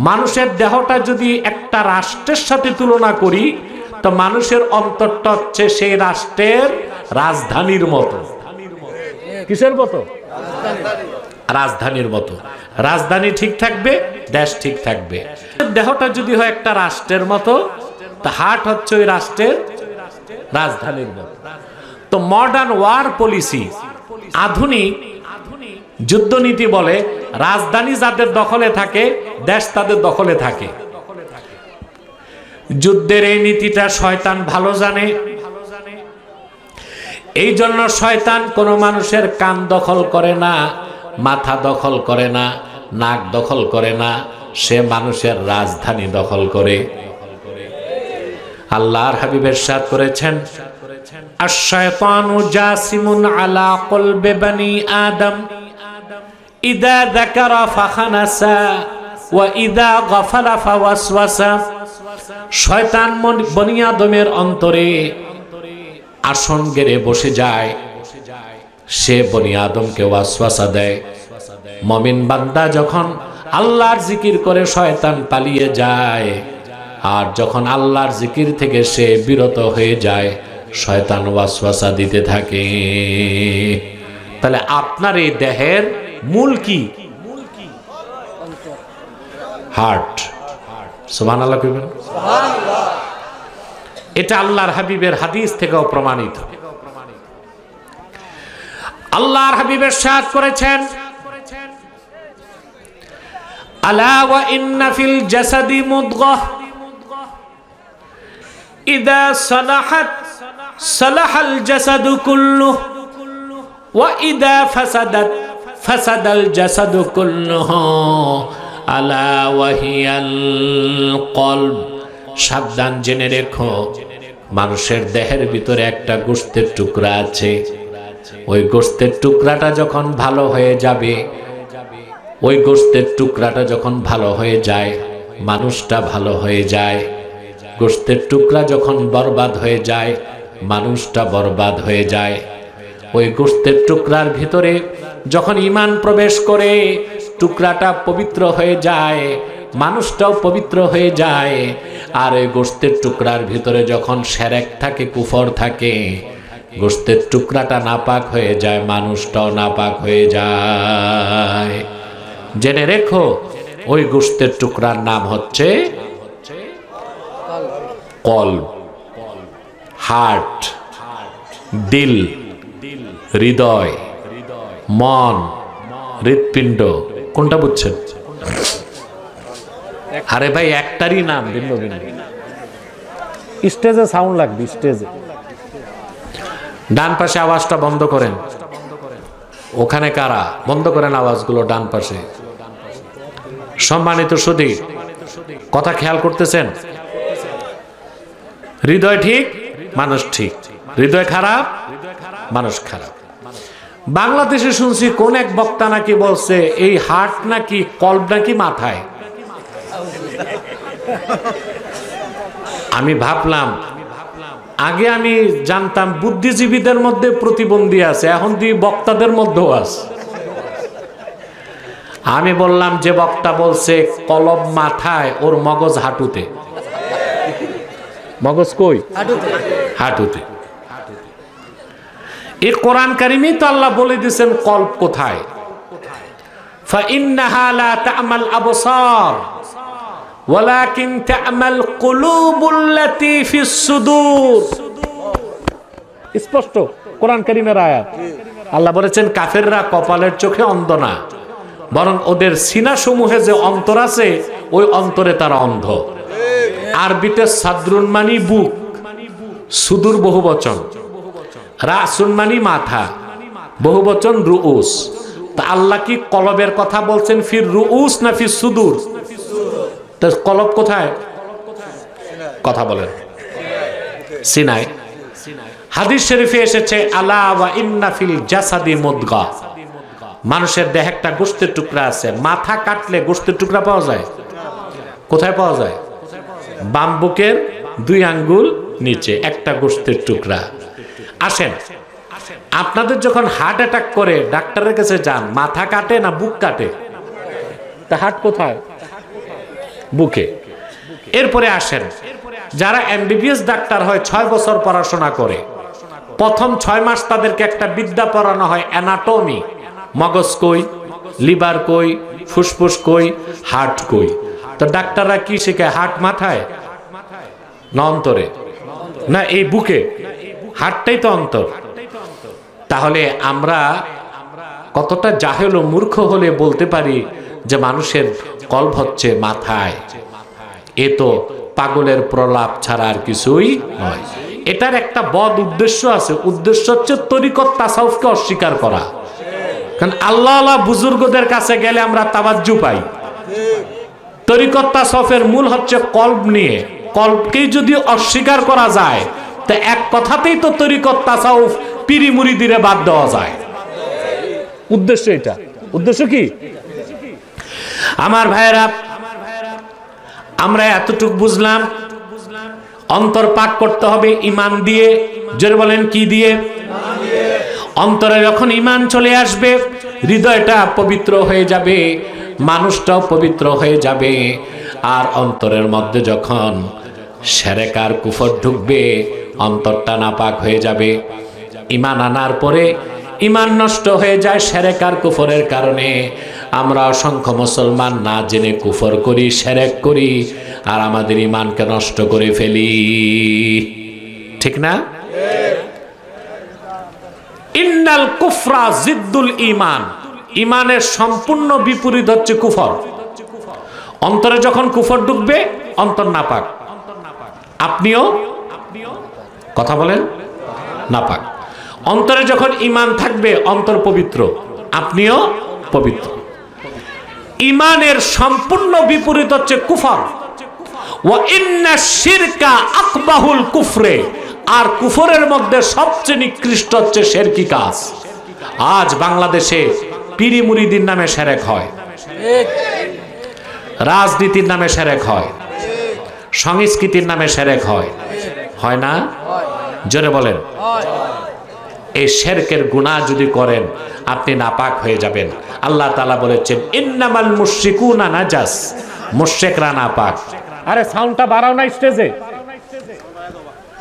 মানুষের দেহটা যদি একটা রাষ্ট্রের সাথে তুলনা করি, তো মানুষের অন্তরটা হচ্ছে সেই রাষ্ট্রের রাজধানীর মতো। কিসের মতো? রাজধানীর মতো। রাজধানী ঠিক থাকবে, দেশ ঠিক থাকবে। দেহটা যদি হয় একটা রাষ্ট্রের মতো, তা হার্ট হচ্ছে ওই রাষ্ট্রের রাজধানীর মতো। তো মডার্ন ওয়ার পলিসি, আধুনিক যুদ্ধনীতি বলে রাজধানী যাদের দখলে থাকে, দেশ তাদের দখলে থাকে। যুদ্ধের এই নীতিটা শয়তান ভালো জানে। এই জন্য শয়তান কোনো মানুষের কান দখল করে না, মাথা দখল করে না, নাক দখল করে না, সে মানুষের রাজধানী দখল করে। আল্লাহর হাবিব ইরশাদ করেছেন, আশ-শায়তানু জাসিমুন আলা কলবি বনি আদম ইদা যাকারা ফাখানাসা ওয়া ইদা গাফালা ফাওয়াসওয়াসা। শয়তান বনি আদমের অন্তরে আসন গেড়ে বসে যায়, সে বনি আদমকে ওয়াসওয়াসা দেয়। মুমিন বান্দা যখন আল্লাহর জিকির করে শয়তান পালিয়ে যায়, আর যখন আল্লাহর জিকির থেকে সে বিরত হয়ে যায়, শয়তান ওয়াসওয়াসা দিতে থাকে। তাহলে আপনার এই দেহের মূল কি? হার্ট। সুবহানাল্লাহ কইবেন। এটা আল্লাহর হাবিবের হাদিস থেকেও প্রমাণিত। আল্লাহর হাবিব ইরশাদ করেছেন, আলা ওয়া ইন্না ফিল জাসাদি মুদগাহ ইদা সালাহাত সালাহাল জাসাদু কুল্লুহু ওয়া ইদা ফাসাদাত ফাসাদাল জাসাদু কুল্লুহু আলা ওয়া হিয়াল কলব। সাবধান, জেনে রেখো, মানুষের দেহের ভিতরে একটা গোশতের টুকরা আছে। ওই গোশতের টুকরাটা যখন ভালো হয়ে যাবে, ওই গোশতের টুকরাটা যখন ভালো হয়ে যায়, মানুষটা ভালো হয়ে যায়। গোশতের টুকরা যখন বরবাদ হয়ে যায়, মানুষটা বরবাদ হয়ে যায়। ওই গোশতের টুকরার ভিতরে যখন ঈমান প্রবেশ করে, টুকরাটা পবিত্র হয়ে যায়, মানুষটাও পবিত্র হয়ে যায়। আর ওই গোশতের টুকরার ভিতরে যখন শিরক থাকে, কুফর থাকে, গোশতের টুকরাটা নাপাক হয়ে যায়, মানুষটাও নাপাক হয়ে যায়। জেনে রেখো, ওই গোশতের টুকরার নাম হচ্ছে কলব, হার্ট, দিল, হৃদয়, মন, হৃৎপিণ্ড। কোনটা বুঝছেন? আরে ভাই, একটারই নাম, ভিন্ন ভিন্ন। স্টেজে সাউন্ড লাগবে, স্টেজে। ডান পাশে আওয়াজটা বন্ধ করেন। ওখানে কারা? বন্ধ করেন আওয়াজগুলো ডান পাশে। সম্মানিত সুধী, কথা খেয়াল করতেছেন? হৃদয় ঠিক, মানুষ ঠিক। হৃদয় খারাপ, মানুষ খারাপ। বাংলাদেশে শুনছি কোন এক বক্তা নাকি বলছে এই হার্ট নাকি কলব নাকি মাথায়। আমি ভাবলাম, আগে আমি জানতাম বুদ্ধিজীবীদের মধ্যে প্রতিবন্ধী আছে, এখন দুই বক্তাদের মধ্যেও আছে। আমি বললাম, যে বক্তা বলছে কলব মাথায়, ওর মগজ হাঁটুতে। মগজ কই? হাঁটুতে। এই কোরআন কারিমে তো আল্লাহ বলে দিয়েছেন কলব কোথায়। ফাইন্নাহা লা তা'মাল আবসার ওয়ালাকিন তা'মাল কুলুবুল্লাতী ফিস সুদূর। স্পষ্ট কোরআন কারিমের আয়াত। আল্লাহ বলেছেন কাফেররা কপালের চোখে অন্ধ না, বরং ওদের সিনা সমূহে যে অন্তর আছে, ওই অন্তরে তারা অন্ধ। আরবিতে সাদরুন মানি বুক, সুদূর বহুবচন, রাসুন মানি মাথা, বহুবচন রুউস। তা আল্লাহ কি কলবের কথা বলছেন ফির রুউস না ফির সুদূর? তা কলব কোথায়? কথা বলেন। সিনাই। হাদিস শরীফে এসেছে, আলা ওয়া ইন্না ফিল জাসাদি মুদগা। মানুষের দেহে একটা গোশতের টুকরা আছে। মাথা কাটলে গোশতের টুকরা পাওয়া যায়। কোথায় পাওয়া যায়? বাম বুকের 2 আঙ্গুল নিচে একটা গোশতের টুকরা। আসেন, আপনাদের যখন হার্ট অ্যাটাক করে ডাক্তারের কাছে যান, মাথা কাটে না বুক কাটে? তা হার্ট কোথায়? বুকে। এরপরে আসেন, যারা এমবিবিএস ডাক্তার হয় 6 বছর পড়াশোনা করে, প্রথম 6 মাস তাদেরকে একটা বিদ্যা পড়ানো হয়, অ্যানাটমি। মগজ কই, লিভার কই, ফুসফুস কই, হার্ট কই। তো ডাক্তাররা কি শেখায়? হার্ট মাথায় না অন্তরে? না, এই বুকে। হার্টটাই তো অন্তর। তাহলে আমরা কতটা জাহেল ও মূর্খ হলে বলতে পারি যে মানুষের কলব হচ্ছে মাথায়। এ তো পাগলের প্রলাপ ছাড়া আর কিছুই নয়। এটার একটা বদ উদ্দেশ্য আছে। উদ্দেশ্য হচ্ছে তরিকত তাসাউফকে অস্বীকার করা। কারণ আল্লাহ বুজুর্গদের কাছে গেলে আমরা তাওয়াজ্জু পাই। তরিকত তাসাউফের মূল হচ্ছে কলব নিয়ে। কলবকেই যদি অস্বীকার করা যায়, তো এক কথাতেই তো তরিকত তাসাউফ পীরি মুরিদিরে বাদ দেওয়া যায়। উদ্দেশ্য এটা। উদ্দেশ্য কি? আমার ভাইয়েরা, আমরা এতটুকু বুঝলাম, অন্তর পাক করতে হবে ঈমান দিয়ে। জোরে বলেন, কি দিয়ে? অন্তরে যখন ঈমান চলে আসবে, হৃদয়টা পবিত্র হয়ে যাবে, মানুষটাও পবিত্র হয়ে যাবে। আর অন্তরের মধ্যে যখন শিরক আর কুফর ঢুকবে, অন্তরটা নাপাক হয়ে যাবে। ঈমান আনার পরে ঈমান নষ্ট হয়ে যায় শিরক আর কুফরের কারণে। আমরা অসংখ্য মুসলমান না জেনে কুফর করি, শিরক করি, আর আমাদের ঈমানকে নষ্ট করে ফেলি। ঠিক না? ইন্নাল কুফরা জিদ্দুল ঈমান। ঈমানের সম্পূর্ণ বিপরীত হচ্ছে কুফর। অন্তরে যখন কুফর ঢুকবে, অন্তর নাপাক। আপনিও কথা বলেন, নাপাক। অন্তরে যখন ঈমান থাকবে, অন্তর পবিত্র, আপনিও পবিত্র। ঈমানের সম্পূর্ণ বিপরীত হচ্ছে কুফর। ওয়া ইন্না শিরকা আকবাহুল কুফরে। আর কুফরের মধ্যে সবচেয়ে নিকৃষ্ট হচ্ছে শিরকি কাজ। আজ বাংলাদেশে পীরি মুরিদির নামে শিরক হয়, রাজনীতির নামে শিরক হয়, সংস্কৃতির নামে শিরক হয়, হয় না? জোরে বলেন। এই শিরকের গুনাহ যদি করেন, আপনি নাপাক হয়ে যাবেন। আল্লাহ তাআলা বলেছেন, ইন্নামাল মুশরিকুনা নাজাস। মুশরিকরা নাপাক। আরে সাউন্ডটা বাড়াও না স্টেজে।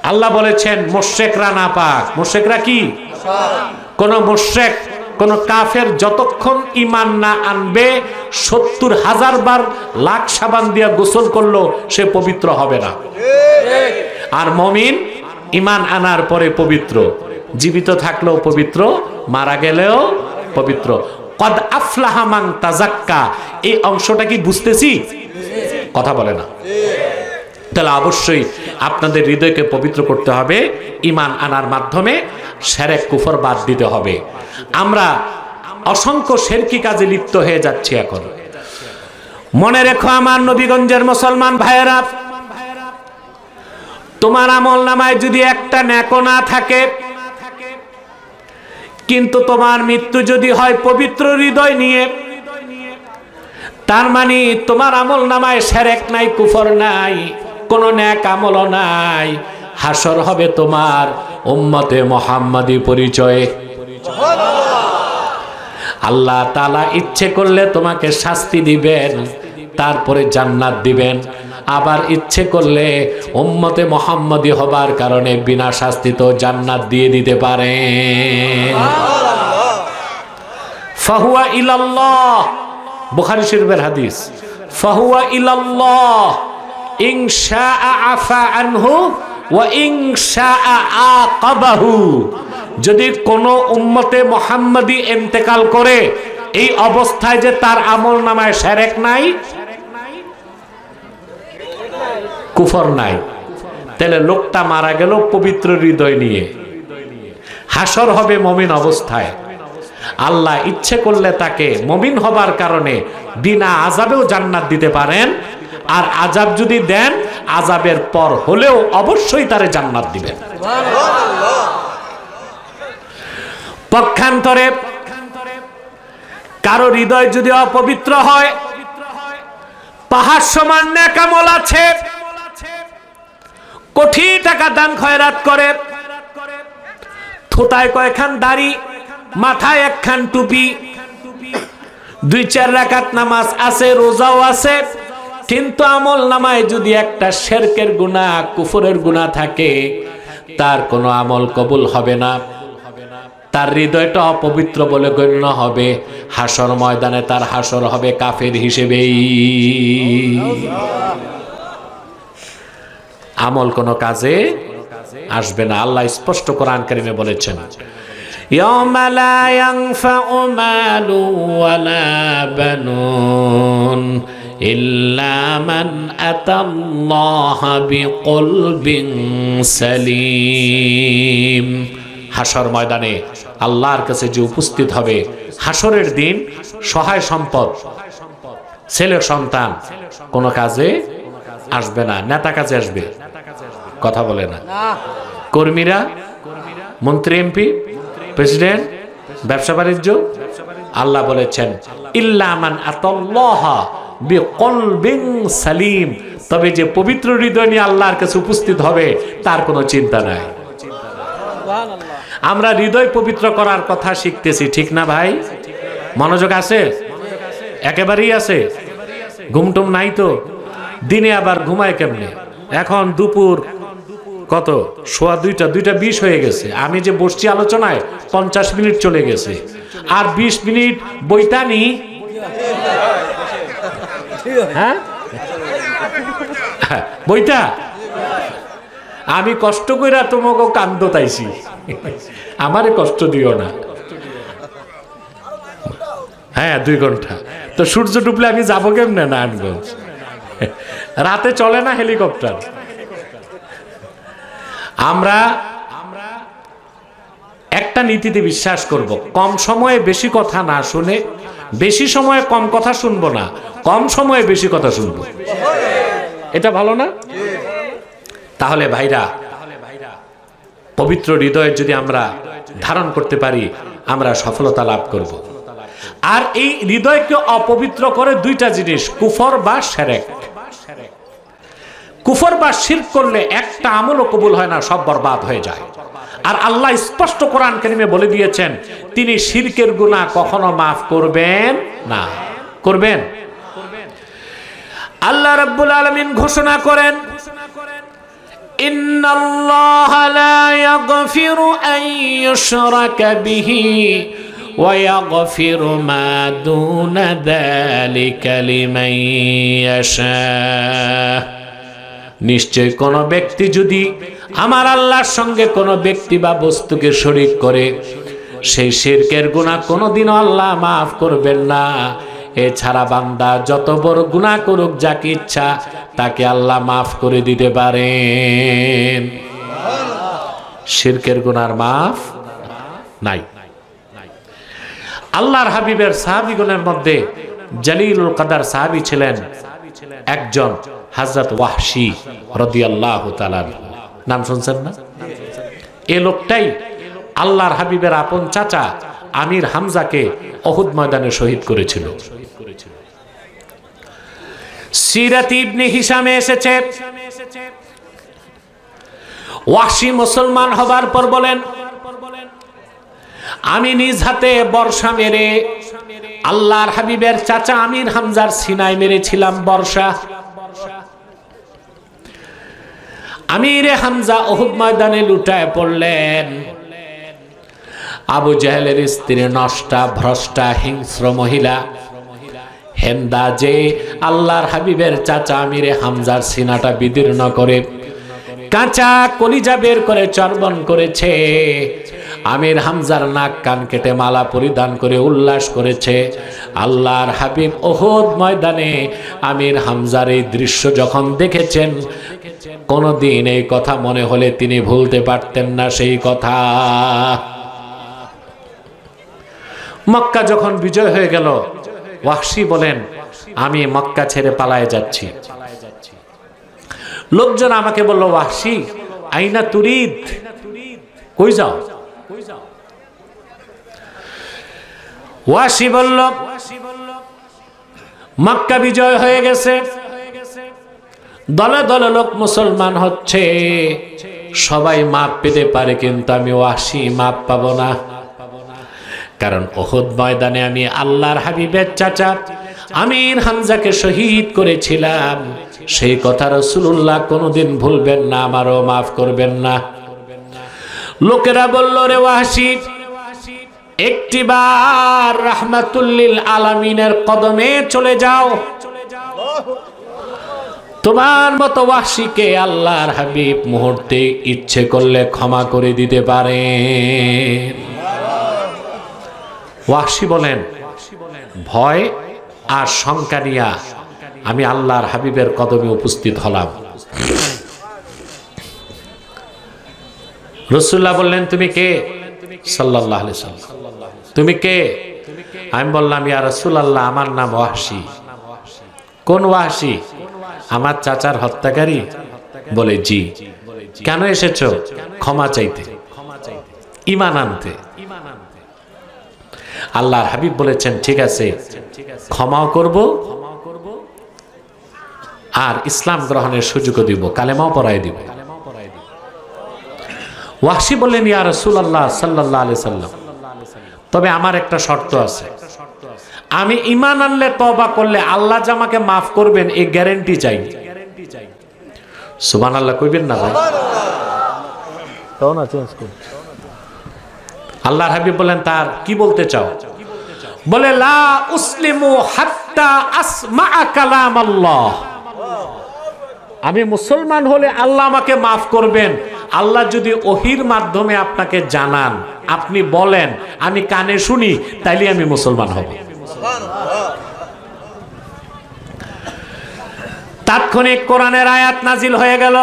আল্লাহ বলেছেন মুশরিকরা নাপাক। মুশরিকরা কি? কোন মুশরিক, কোন কাফের যতক্ষণ ঈমান না আনবে, 70,000 বার লাখ সাবান দিয়া গোসল করলো, সে পবিত্র হবে না। আর মুমিন ঈমান আনার পরে পবিত্র, জীবিত থাকলেও পবিত্র, মারা গেলেও পবিত্র। কদ আফলাহা মান তাযাক্কা। এই অংশটা কি বুঝতেছি? কথা বলে না। তাহলে অবশ্যই আপনাদের হৃদয়কে পবিত্র করতে হবে ঈমান আনার মাধ্যমে। শিরক কুফর বাদ দিতে হবে। আমরা অসংখ্য শিরকি কাজে লিপ্ত হয়ে যাচ্ছি এখন। মনে রেখো আমার নবীগঞ্জের মুসলমান ভাইয়েরা, তোমার আমল নামায় যদি একটা নেকও না থাকে, কিন্তু তোমার মৃত্যু যদি হয় পবিত্র হৃদয় নিয়ে, তার মানে তোমার আমল নামায় শিরক নাই, কুফর নাই, কোন নেক আমলও নাই। হাসর হবে তোমার উম্মতে মুহাম্মাদি পরিচয়ে। আল্লাহ তাআলা ইচ্ছে করলে তোমাকে শাস্তি দিবেন, তারপরে জান্নাত দিবেন। আবার ইচ্ছে করলে উম্মতে মুহাম্মাদি হবার কারণে বিনা শাস্তিতে জান্নাত দিয়ে দিতে পারেন। ফাহুয়া ইলাল্লাহ, বুখারী শরীফের হাদিস। ফাহুয়া ইলাল্লাহ ইন শাআ আফা আনহু ওয়া ইন শাআ আকাবাহু। যদি কোন উম্মতে মুহাম্মাদি ইন্তেকাল করে এই অবস্থায় যে তার আমলনামায় শিরক নাই, কুফর নাই, তাহলে লোকটা মারা গেল পবিত্র হৃদয় নিয়ে, হাসর হবে মুমিন অবস্থায়। আল্লাহ ইচ্ছে করলে তাকে মুমিন হবার কারণে বিনা আযাবেও জান্নাত দিতে পারেন। আর আযাব যদি দেন, আযাবের পর হলেও অবশ্যই তারে জান্নাত দিবেন। পক্ষান্তরে কারো হৃদয় যদি অপবিত্র হয়, পাহাড় সমান নেক আমল আছে, কোটি টাকা দান খয়রাত করে, থোতায় কয়খান দাড়ি, মাথায় একখান টুপি, 2-4 রাকাত নামাজ আছে, রোজাও আছে, কিন্তু আমল নামায় যদি একটা শিরকের গুনাহ, কুফরের গুনাহ থাকে, তার কোনো আমল কবুল হবে না, তার হৃদয়টা অপবিত্র বলে গণ্য হবে। হাসর ময়দানে তার হাসর হবে কাফের হিসেবেই। আমল কোনো কাজে আসবে না। আল্লাহ স্পষ্ট কোরআন কারিমে বলেছেন, ইয়াউমা লা ইয়ানফাউ মালু ওয়ালা বানুন ইল্লা মান আতাল্লাহা বিকলবিন সালিম। হাসর ময়দানে আল্লাহর কাছে যে উপস্থিত হবে, হাসরের দিন সহায় সম্পদ, ছেলে সন্তান কোনো কাজে আসবে না, নেতা কাজে আসবে, কথা বলে না। কর্মীরা, মন্ত্রী, এমপি, প্রেসিডেন্ট, ব্যবসা বাণিজ্য, আল্লাহ বলেছেন ইল্লা মান আতাল্লাহা বিকলবিন সালিম, তবে যে পবিত্র হৃদয় নিয়ে আল্লাহর কাছে উপস্থিত হবে তার কোনো চিন্তা নাই। আমরা হৃদয় পবিত্র করার কথা শিখতেছি, ঠিক না ভাই? মনোযোগ আছে? একেবারেই আছে? ঘুমটুম নাই তো? দিনে আবার ঘুমায় কেমনে? এখন দুপুর কত, 2:20 হয়ে গেছে। আমি যে বসছি আলোচনায় 50 মিনিট চলে গেছে, আর 20 মিনিট বইতানি। হ্যাঁ, বইটা আমি কষ্ট কইরা তোমাকে কান্দ তাইছি, আমারে কষ্ট দিও না। হ্যাঁ, 2 ঘন্টা তো সূর্য ডুবলে আমি যাবো কেমনে নারায়ণগঞ্জ? রাতে চলে না হেলিকপ্টার। আমরা একটা নীতিতে বিশ্বাস করব, কম সময়ে বেশি কথা না শুনে, বেশি সময়ে কম কথা শুনবো না, কম সময়ে বেশি কথা শুনবো। এটা ভালো না? তাহলে ভাইরা, পবিত্র হৃদয় যদি আমরা ধারণ করতে পারি, আমরা সফলতা লাভ করব। আর এই হৃদয়কে অপবিত্র করে 2টা জিনিস, কুফর বা শিরক। কুফর বা শিরক করলে একটা আমলও কবুল হয় না, সব বরবাদ হয়ে যায়। আর আল্লাহ স্পষ্ট কোরআন কারিমে বলে দিয়েছেন, তিনি শিরকের গুনাহ কখনো মাফ করবেন না। করবেন? আল্লাহ রাব্বুল আলামিন ঘোষণা করেন, ইন্নাল্লাহা লা ইয়াগফিরু আন ইউশরাকা বিহি ওয়া ইয়াগফিরু মা দুনা যালিকা লিমান ইয়াশা। নিশ্চয় কোন ব্যক্তি যদি আমার আল্লাহর সঙ্গে কোন ব্যক্তি বা বস্তুকে শরীক করে, সেই শিরকের গুনাহ কোনোদিনও আল্লাহ মাফ করবেন না। এছাড়া বান্দা যত বড় গুনাহ করুক, যাকে ইচ্ছা তাকে আল্লাহ মাফ করে দিতে পারেন। শিরকের গুনার মাফ নাই। আল্লাহর হাবিবের সাহাবীগণের মধ্যে জলিলুল কদর সাহাবী ছিলেন একজন, হযরত ওয়াহশী রাদিয়াল্লাহু তাআলা। নাম শুনছেন না? এই লোকটাই আল্লাহর হাবিবের আপন চাচা আমির হামজাকে উহুদ ময়দানে শহীদ করেছিল। সিরাত ইবনে হিশামে এসেছে, ওয়াহশী মুসলমান হবার পর বলেন, আমি নিজ হাতে বর্ষা মেরে আল্লাহর হাবিবের চাচা আমির হামজার সিনায় মেরেছিলাম বর্ষা। আমিরে হামজা উহুদ ময়দানে লুটায় পড়লেন। আবু জাহেলের স্ত্রী নষ্টা, ভ্রষ্টা, হিংস্র মহিলা হেন্দা যে আল্লাহর হাবিবের চাচা আমিরে হামজার সিনাটা বিদীর্ণ করে কাঁচা কলিজা বের করে চর্বণ করেছে। আমির হামজার নাক কান কেটে মালা পরিধান করে উল্লাস করেছে। আল্লাহর হাবিব উহুদ ময়দানে আমির হামজার এই দৃশ্য যখন দেখেছেন, কোনদিন এই কথা মনে হলে তিনি ভুলতে পারতেন না সেই কথা। মক্কা যখন বিজয় হয়ে গেল, ওয়াহশী বলেন, আমি মক্কা ছেড়ে পালায়ে যাচ্ছি। লোকজন আমাকে বলল, ওয়াহশী আইনা তুরিদ, কই যাও? ওয়াহশী বলল, মক্কা বিজয় হয়ে গেছে, দলে দলে লোক মুসলমান হচ্ছে, সবাই মাপ পেতে পারে, কিন্তু আমি ওয়াহশী মাপ পাবো না। কারণ উহুদ ময়দানে আমি আল্লাহর হাবিবের চাচা আমির হামজাকে শহীদ করেছিলাম। সেই কথা রাসূলুল্লাহ কোনোদিন ভুলবেন না, আমারও মাফ করবেন না। লোকেরা বলল, রে ওয়াহশী, একটিবার রাহমাতুল্লিল আলামিনের কদমে চলে যাও। তোমার মতো ওয়াহশীকে আল্লাহর হাবিব মুহূর্তে ইচ্ছে করলে ক্ষমা করে দিতে পারেন। ওয়াহশী বলেন, ভয় আর শঙ্কা নিয়া আমি আল্লাহর হাবিবের কদমে উপস্থিত হলাম। রাসূলুল্লাহ বললেন, তুমি কে? সাল্লাল্লাহু আলাইহি সাল্লাম, তুমি কে? আমি বললাম, ইয়া রাসূলুল্লাহ, আমার নাম ওয়াহশী। কোন ওয়াহশী? আমার চাচার হত্যাকারী? বলে, জি। কেন এসেছো? ক্ষমা চাইতে, ঈমান আনতে। আল্লাহর হাবিব বলেছেন, ঠিক আছে, ক্ষমাও করব আর ইসলাম গ্রহণের সুযোগও দিব, কালেমাও পড়াই দিব। ওয়াহশী বললেন, ইয়া রাসূলুল্লাহ সাল্লাল্লাহু আলাইহি সাল্লাম, তবে আমার একটা শর্ত আছে। আমি ঈমান আনলে, তওবা করলে আল্লাহ যে আমাকে মাফ করবেন, এই গ্যারান্টি চাই। সুবহানাল্লাহ কইবেন না ভাই? আল্লাহর হাবিব বলেন, তার কি বলতে চাও? বলে, লা উসলিমু হাত্তা আসমা'a কালাম আল্লাহ। আমি মুসলমান হলে আল্লাহ আমাকে মাফ করবেন। আল্লাহ যদি ওহির মাধ্যমে আপনাকে জানান, আপনি বলেন, আমি কানে শুনি, তাইলে আমি মুসলমান হব। তাৎক্ষণিক কোরআনের আয়াত নাজিল হয়ে গেল।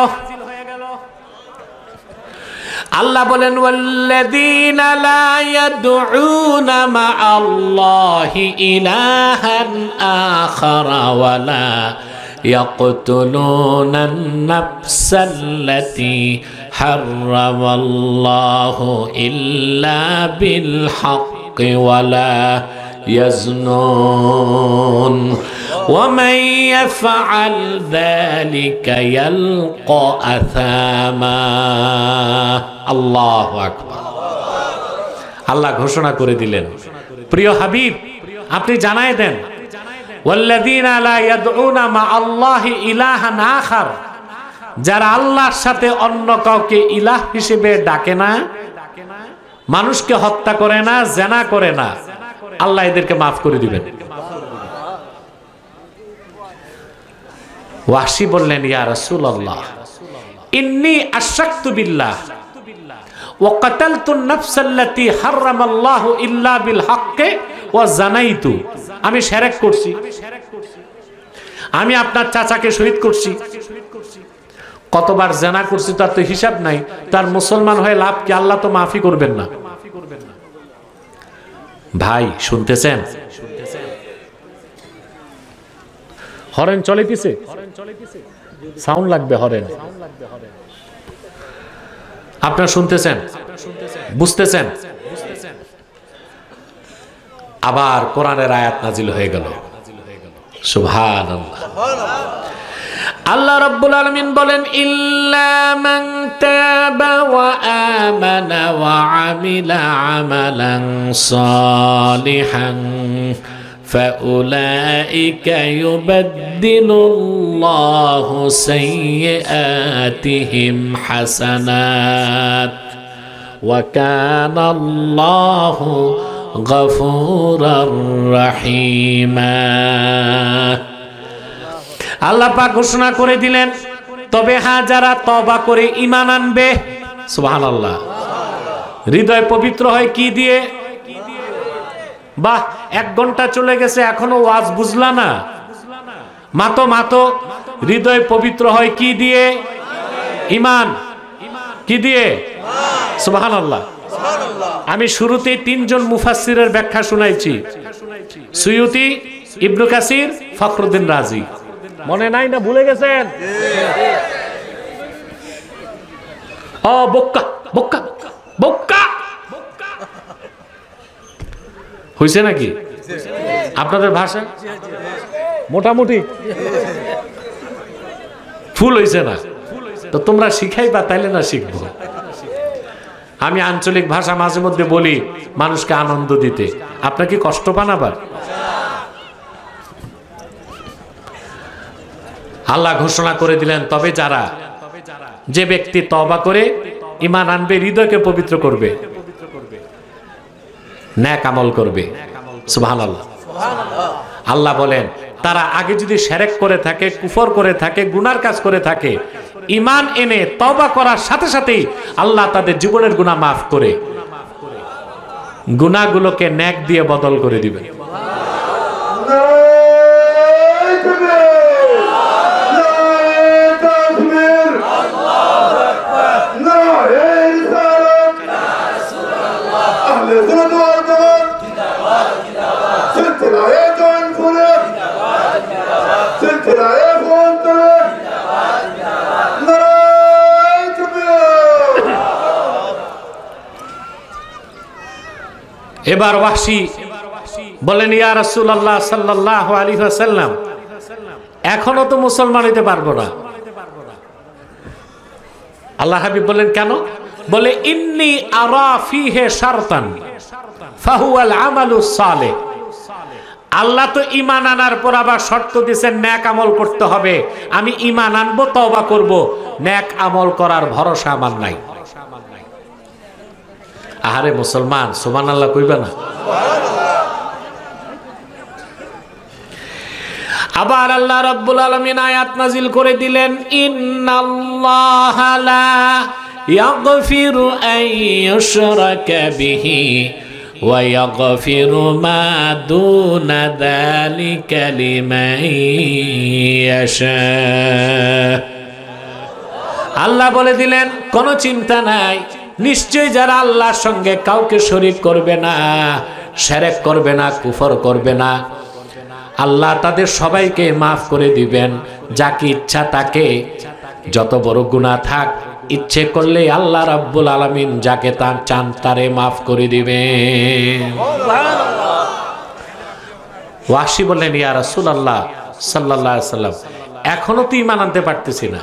আল্লাহ বলেন, ওয়াল্লাযীনা লা ইয়াদউনা মা'আল্লাহি ইলাহান আখারা ওয়া লা ইয়াকতুলুনান নাফসাল্লাতী হারামাল্লাহু ইল্লা বিল হাক্কি ওয়া লা ইয়াজনুন ومن يفعل ذلك يلقى أثاما আল্লাহু আকবার। আল্লাহ ঘোষণা করে দিলেন, প্রিয় হাবিব, আপনি জানাই দেন, ওয়াল্লাযীনা লা ইয়াদউনা মা'আল্লাহি ইলাহান আখার, যারা আল্লাহর সাথে অন্য কাউকে ইলাহ হিসেবে ডাকে না, মানুষকে হত্যা করে না, জিনা করে না, আল্লাহ এদেরকে মাফ করে দিবেন। ওয়াহশী বললেন, ইয়া রাসূলুল্লাহ, ইন্নী আশরাকতু বিল্লাহ ওয়া কাতালতুন নাফসাল্লাতী হারামাল্লাহু ইল্লা বিল হাক্কি ওয়া জানাইতু। আমি শিরক করছি, আমি আপনার চাচাকে শহীদ করছি, কতবার জিনা করছি তার তো হিসাব নাই। তার মুসলমান হয়ে লাভ কি? আল্লাহ তো মাফই করবেন না। ভাই শুনতেছেন? হরেন চলে পিছে, সাউন্ড লাগবে হরেন। আপনারা শুনতেছেন, বুঝতেছেন? আবার কোরআনের আয়াত নাজিল হয়ে গেল। সুবহানাল্লাহ। আল্লাহ রাব্বুল আলামিন বলেন, ইল্লা মান তাবা ওয়া আমানা ওয়া আমিলা আমালান সালিহান فَأُولَئِكَ يُبَدِّلُ اللَّهُ سَيِّئَاتِهِمْ حَسَنَاتٍ وَكَانَ اللَّهُ غَفُورًا رَحِيمًا। আল্লাহ পাক ঘোষণা করে দিলেন, তবে হ্যাঁ, যারা তওবা করে ঈমান আনবে, সুবহানাল্লাহ, হৃদয় পবিত্র হয় কি দিয়ে? বাহ, 1 ঘন্টা চলে গেছে, এখনো ওয়াজ বুঝলা না? মাতো হৃদয় পবিত্র হয় কি দিয়ে? ঈমান। কি দিয়ে? সুবহানাল্লাহ। আমি শুরুতেই 3 জন মুফাসসিরের ব্যাখ্যা শুনাইছি, সুয়ুতি, ইবনে কাসির, ফখরুদ্দিন রাজি। মনে নাই না? ভুলে গেছেন? ও বক্কা বক্কা বক্কা হইছে নাকি আপনাদের ভাষা? মোটামুটি ফুল হইছে না? তো তোমরা শিখাইবা, তাইলে না শিখবো। আমি আঞ্চলিক ভাষা মাঝে মধ্যে বলি মানুষকে আনন্দ দিতে, আপনার কি কষ্ট পান? আবার আল্লাহ ঘোষণা করে দিলেন, তবে যারা, যে ব্যক্তি তওবা করে ঈমান আনবে, হৃদয়কে পবিত্র করবে, নেক আমল করবে, সুবহানাল্লাহ। আল্লাহ বলেন তারা আগে যদি শিরক করে থাকে, কুফর করে থাকে, গুনার কাজ করে থাকে, ঈমান এনে তওবা করার সাথে সাথেই আল্লাহ তাদের জীবনের গুনাহ মাফ করে গুনাহগুলোকে নেক দিয়ে বদল করে দিবেন। এবার ওয়াহশী বলেন, ইয়া রাসূলুল্লাহ সাল্লাল্লাহু আলাইহি ওয়াসাল্লাম, এখনো তো মুসলমান হইতে পারবো না। আল্লাহ হাবিব বলেন, কেন? বলে ইন্নী আরা ফিহি শারতান ফাহুয়াল আমালুস সালেহ। আল্লাহ তো ঈমান আনার পর আবার শর্ত দিয়েছেন নেক আমল করতে হবে। আমি ঈমান আনবো, তওবা করব, নেক আমল করার ভরসা আমার নাই। আহারে মুসলমান, সুবহানাল্লাহ কইবা না? আবার আল্লাহ রাব্বুল আলামিন আয়াত নাজিল করে দিলেন, ইন্নাল্লাহা লা ইয়াগফিরু আন ইউশরাকা বিহি ওয়া ইয়াগফিরু মা দুনা যালিকা লিমান ইয়াশা। আল্লাহ বলে দিলেন, কোনো চিন্তা নাই, নিশ্চয় যারা আল্লাহর সঙ্গে কাউকে শরীক করবে না, শিরক করবে না, কুফর করবে না, আল্লাহ তাদের সবাইকে মাফ করে দিবেন। যাকে ইচ্ছা তাকে, যত বড় গুনাহ থাক, ইচ্ছে করলে আল্লাহ রাব্বুল আলামিন যাকে তার চান তারে মাফ করে দিবেন। ওয়াহশী বললেন, ইয়া রাসূলুল্লাহ সাল্লাল্লাহু আলাইহি ওয়াসাল্লাম, এখনো তো ঈমান আনতে পারতেছি না।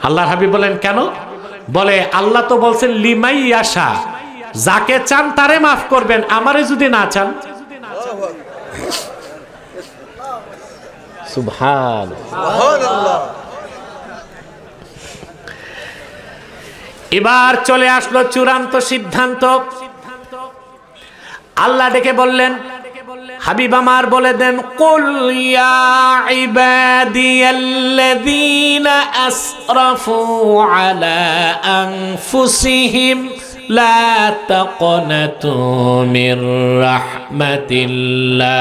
আল্লাহর হাবিব বলেন, কেন? বলে আল্লাহ তো বলছেন লিমাই ইয়াশা, যাকে চান তারে মাফ করবেন, আমারে যদি না চান। সুবহানাল্লাহ। এবার চলে আসলো চূড়ান্ত সিদ্ধান্ত। আল্লাহ ডেকে বললেন, হাবিব আমার বলে দেন, কুল ইয়া ইবাদিয়াল্লাযীনা আসরাফু আলা আনফুসিহিম লা তাকনাতু মির রাহমাতিল্লাহ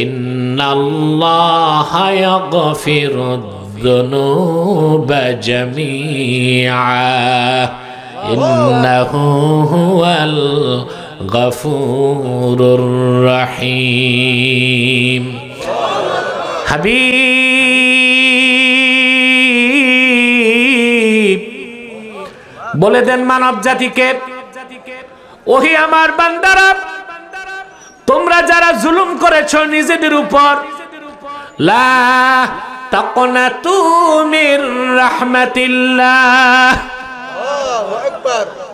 ইন্নাল্লাহা ইয়াগফিরুদ যুনুবা জামিআ ইন্নাহু হুয়াল গফুরুর রহিম। হাবিব বলে দেন মানব জাতিকে, ওহে আমার বান্দারা, তোমরা যারা জুলুম করেছো নিজেদের উপর, লা তাকনাতু মির রাহমাতিল্লাহ,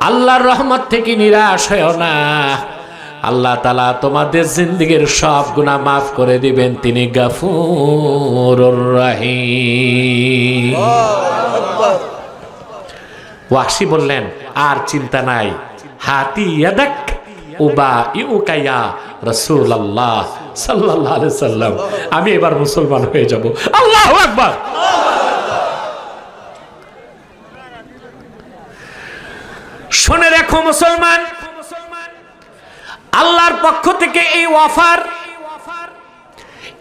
আল্লাহর রহমত থেকে নিরাশ হয়ো না। আল্লাহ তাআলা তোমাদের জিন্দেগীর সব গুনাহ মাফ করে দিবেন, তিনি গফুরুর রহিম। ওয়াহশী বললেন, আর চিন্তা নাই, হাতি ইয়াদাক উবাইউকা ইয়া রাসূলুল্লাহ সাল্লাল্লাহু আলাইহি ওয়াসাল্লাম, আমি এবার মুসলমান হয়ে যাব। আল্লাহু আকবার। শুনে রাখো মুসলমান, আল্লাহর পক্ষ থেকে এই অফার,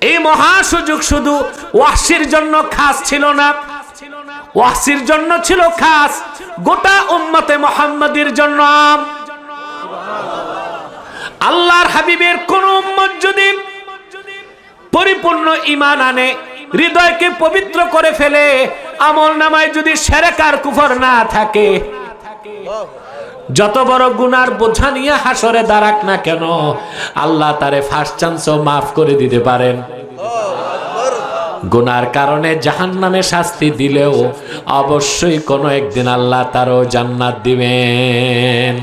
এই মহা সুযোগ শুধু ওয়াহশীর জন্য খাস ছিল না, ওয়াহশীর জন্য ছিল খাস, গোটা উম্মতে মুহাম্মাদীর জন্য। আল্লাহর হাবিবের কোন উম্মত যদি পরিপূর্ণ ঈমান আনে, হৃদয়কে পবিত্র করে ফেলে, আমল নামায় যদি শিরক আর কুফর না থাকে, যত বড় গুনার বোঝা নিয়ে হাসরে দাঁড়াক না কেন, আল্লাহ তারে ফার্স্ট চান্সও মাফ করে দিতে পারেন। গুনার কারণে জাহান্নামে শাস্তি দিলেও অবশ্যই কোনো একদিন আল্লাহ তারও জান্নাত দিবেন।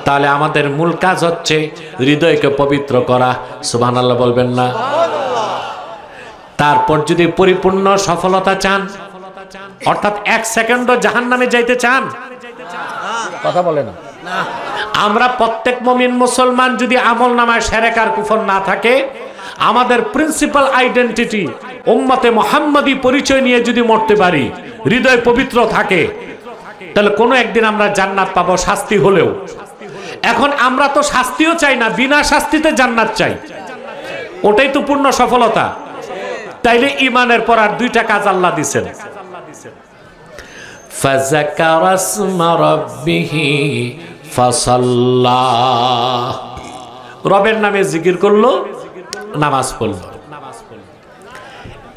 তাহলে আমাদের মূল কাজ হচ্ছে হৃদয়কে পবিত্র করা। সুবহানাল্লাহ বলবেন না? তারপর যদি পরিপূর্ণ সফলতা চান, অর্থাৎ 1 সেকেন্ডও জাহান্নামে যাইতে চান, কথা বলে না। আমরা প্রত্যেক মুমিন মুসলমান যদি আমলনামায় শিরক আর কুফর না থাকে, আমাদের প্রিন্সিপাল আইডেন্টিটি উম্মতে মুহাম্মাদি পরিচয় নিয়ে যদি মরতে পারি, হৃদয় পবিত্র থাকে, তাহলে কোনো একদিন আমরা জান্নাত পাবো, শাস্তি হলেও। এখন আমরা তো শাস্তিও চাই না, বিনা শাস্তিতে জান্নাত চাই, ওটাই তো পূর্ণ সফলতা। তাইলে ঈমানের পর আর 2টা কাজ আল্লাহ দিবেন। ফাযাকারা ইসমা রাব্বিহি ফাসাল্লা, রবের নামে জিকির করলো, নামাজ পড়লো।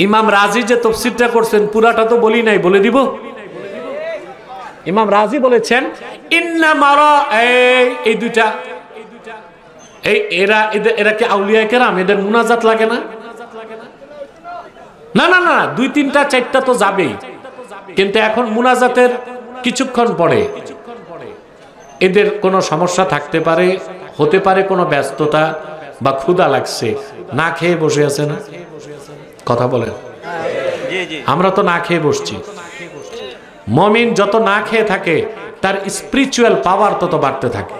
ইমাম রাজি যে তাফসীরটা করছেন পুরাটা তো বলি নাই, বলে দিব। ইমাম রাজি বলেছেন ইন্না মারা, এই 2টা, এরা কি আউলিয়া কেরাম? এদের মুনাজাত লাগে না? না না না, 2, 3টা 4টা তো যাবেই, কিন্তু এখন মুনাজাতের কিছুক্ষণ পরে এদের কোনো সমস্যা থাকতে পারে, হতে পারে কোনো ব্যস্ততা বা ক্ষুধা লাগছে, না খেয়ে বসে আছে না? কথা বলেন। আমরা তো না খেয়ে বসছি। মুমিন যত না খেয়ে থাকে তার স্পিরিচুয়াল পাওয়ার তত বাড়তে থাকে।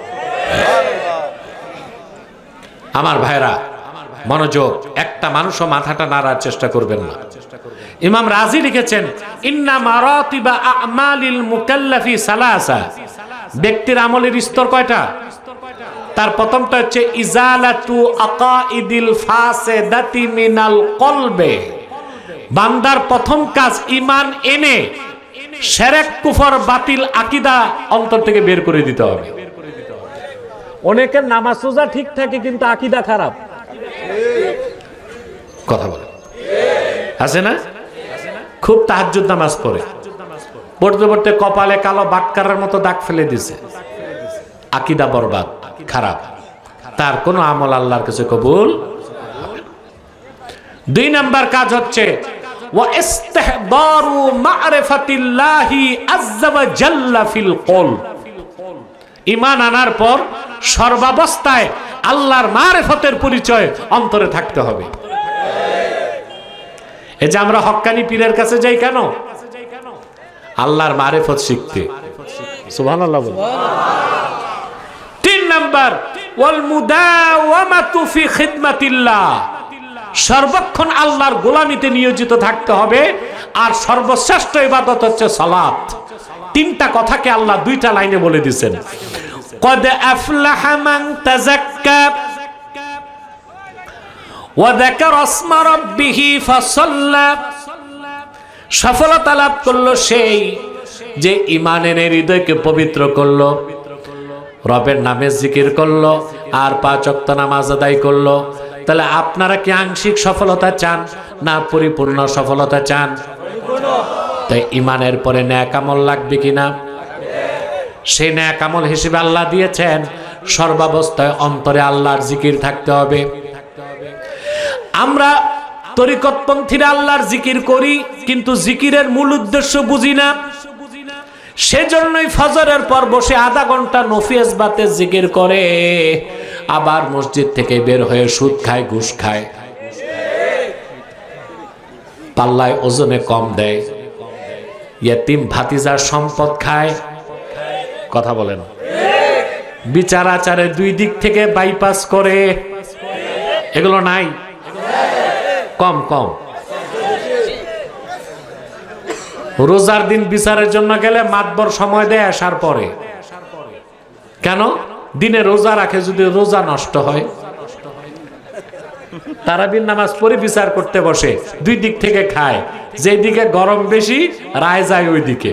আমার ভাইরা মনোযোগ, একটা মানুষও মাথাটা নাড়ার চেষ্টা করবেন না। ইমাম রাজি লিখেছেন ইন্না মারাতিবা আমালিল মুকাল্লাফি সালাসা, ব্যক্তির আমলের স্তর কয়টা? তার প্রথমটা হচ্ছে ইজালাতু আকাইদিল ফাসিদাতি মিনাল কলবে, বান্দার প্রথম কাজ ঈমান এনে শিরক কুফর বাতিল আকীদা অন্তর থেকে বের করে দিতে হবে। অনেকের নামাজ রোজা ঠিক থাকে কিন্তু আকীদা খারাপ। কথা বলে আছে না? খুব তাহাজ্জুদ নামাজ পড়ে, পড়তে পড়তে কপালে কালো বাটকারের মতো দাগ ফেলে দিছে, আকীদা বরবাদ, খারাপ, তার কোনো আমল আল্লাহর কাছে কবুল হবে না। 2 নাম্বার কাজ হচ্ছে ওয়া ইস্তিহদারু মা'রিফাতিল্লাহি আযজা ওয়া জাল্লা ফিল কলব, ঈমান আনার পর সর্বাবস্থায় আল্লাহর মারিফতের পরিচয় অন্তরে থাকতে হবে। এই যে আমরা হক্কানি পীরের কাছে যাই কেন? আল্লাহর মারিফত শিখতে। সুবহানাল্লাহ বলুন। 3 নাম্বার ওয়াল মুদাওয়ামাতু ফি খিদমাতিল্লাহ, সর্বক্ষণ আল্লাহর গোলামিতে নিয়োজিত থাকতে হবে। আর সর্বশ্রেষ্ঠ ইবাদত হচ্ছে সালাত। 3টা কথাকে আল্লাহ 2টা লাইনে বলে দিয়েছেন। قد أفلح من تزكى وذكر اسم ربه فصلى, সফলতা লাভ করলো সেই যে ঈমান এনে হৃদয়কে পবিত্র করলো, রবের নামে জিকির করলো, আর 5 ওয়াক্ত নামাজ আদায় করলো। তাহলে আপনারা কি আংশিক সফলতা চান না পরিপূর্ণ সফলতা চান? তাই ঈমানের পরে নেক আমল লাগবে কিনা? সেই নেক আমল হিসেবে আল্লাহ দিয়েছেন সর্বাবস্থায় অন্তরে আল্লাহর জিকির থাকতে হবে। আমরা তরিকতপন্থীরা আল্লাহর জিকির করি কিন্তু জিকিরের মূল উদ্দেশ্য বুঝি না। সেজন্যই ফজরের পর বসে আধা ঘন্টা নফিয়াজ বাতে জিকির করে, আবার মসজিদ থেকে বের হয়ে সুদ খায়, ঘুষ খায়, পাল্লায় ওজনে কম দেয়, ইয়াতিম ভাতিজার সম্পদ খায়। কথা বলেন। বিচার আচারে 2 দিক থেকে বাইপাস করে, এগুলো নাই, কম কম। রোজার দিন বিচারের জন্য গেলে মাতবর সময় দেয় আসার পরে। কেন? দিনে রোজা রাখে, যদি রোজা নষ্ট হয়। তারাবির নামাজ পড়ে বিচার করতে বসে, 2 দিক থেকে খায়, যেদিকে গরম বেশি রায় যায় ওই দিকে।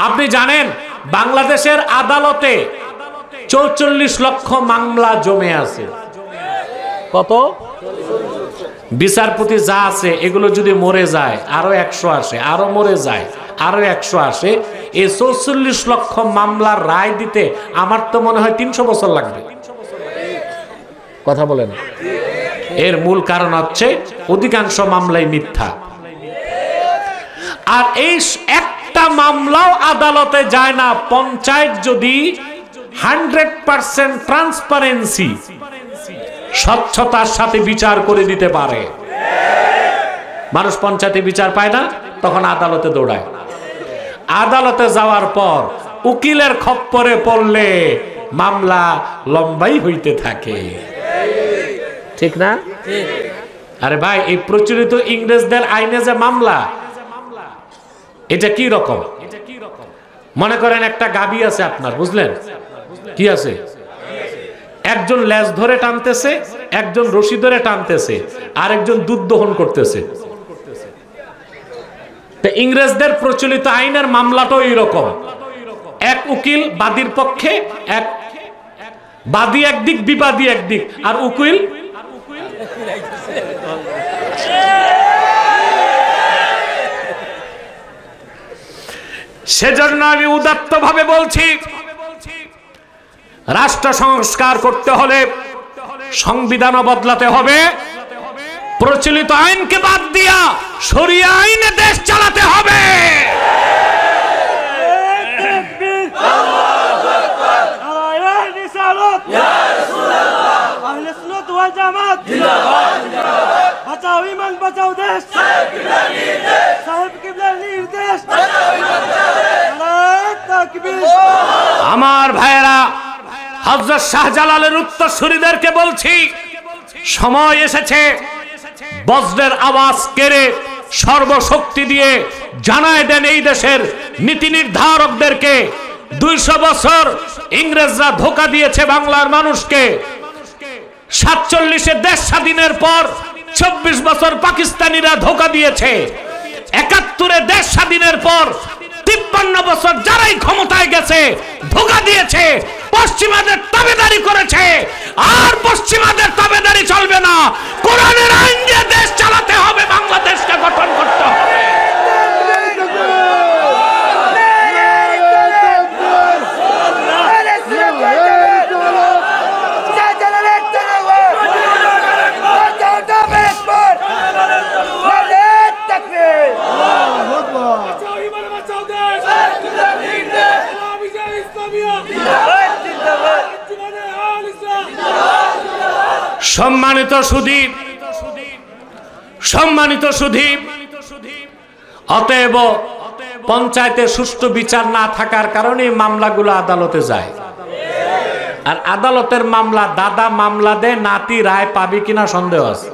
আপনি জানেন বাংলাদেশের আদালতে 44 লক্ষ মামলা জমে আছে। কত? বিচারপতি যা আছে এগুলো যদি মরে যায় আরো 100 আসে, আরো মরে যায় আরো 100 আসে। এই 44 লক্ষ মামলার রায় দিতে আমার তো মনে হয় 300 বছর লাগবে। কথা বলেন। এর মূল কারণ হচ্ছে অধিকাংশ মামলাই মিথ্যা। আর এই একটা মামলাও আদালতে যায় না পঞ্চায়েত যদি 100% ট্রান্সপারেন্সি স্বচ্ছতার সাথে বিচার করে দিতে পারে। মানুষ পঞ্চায়েতে বিচার পায় না, তখন আদালতে দৌড়ায়। আদালতে যাওয়ার পর উকিলের খপ্পরে পড়লে মামলা লম্বাই হইতে থাকে, ঠিক না? আরে ভাই, এই প্রচলিত ইংরেজদের আইনে যে মামলা, এটা কি রকম? মনে করেন একটা গাবি আছে আপনার, বুঝলেন কি আছে? একজন লেজ ধরে টানতেছে, একজন রশি ধরে টানতেছে, আর একজন দুধ দহন করতেছে। ইংরেজদের প্রচলিত আইনের মামলাটাও এইরকম। এক উকিল বাদীর পক্ষে, এক বাদী একদিক, বিবাদী একদিক, আর উকিল সেজন্য আমি উদাত্ত ভাবে বলছি, রাষ্ট্র সংস্কার করতে হলে সংবিধানও বদলাতে হবে, প্রচলিত আইনকে বাদ দিয়া শরিয়া আইনে দেশ চালাতে হবে। বাঁচাও ইমান, বাঁচাও দেশ, সাহেব কিবলার নির্দেশ। আমার ভাইয়েরা, হযরত শাহজালালের উত্তরসূরিদেরকে বলছি, সময় এসেছে বজ্রের আওয়াজ কেড়ে সর্বশক্তি দিয়ে জানায় দেন এই দেশের নীতি নির্ধারকদেরকে, 200 বছর ইংরেজরা ধোঁকা দিয়েছে বাংলার মানুষকে। 47-এ দেশ স্বাধীনের পর 24 বছর পাকিস্তানিরা ধোঁকা দিয়েছে। 71-এ দেশ স্বাধীনের পর 53 বছর যারাই ক্ষমতায় গেছে ধোঁকা দিয়েছে, পশ্চিমাদের তাবেদারি করেছে। আর পশ্চিমাদের তাবেদারি চলবে না, কোরআনের আইন দিয়ে দেশ চালাতে হবে, বাংলাদেশকে গঠন করতে হবে। সম্মানিত সুধী, সম্মানিত সুধী, অতএব পঞ্চায়েতে সুষ্ঠু বিচার না থাকার কারণে মামলাগুলো আদালতে যায়। আর আদালতের মামলা, দাদা মামলা দেয়, নাতি রায় পাবে কিনা সন্দেহ আছে।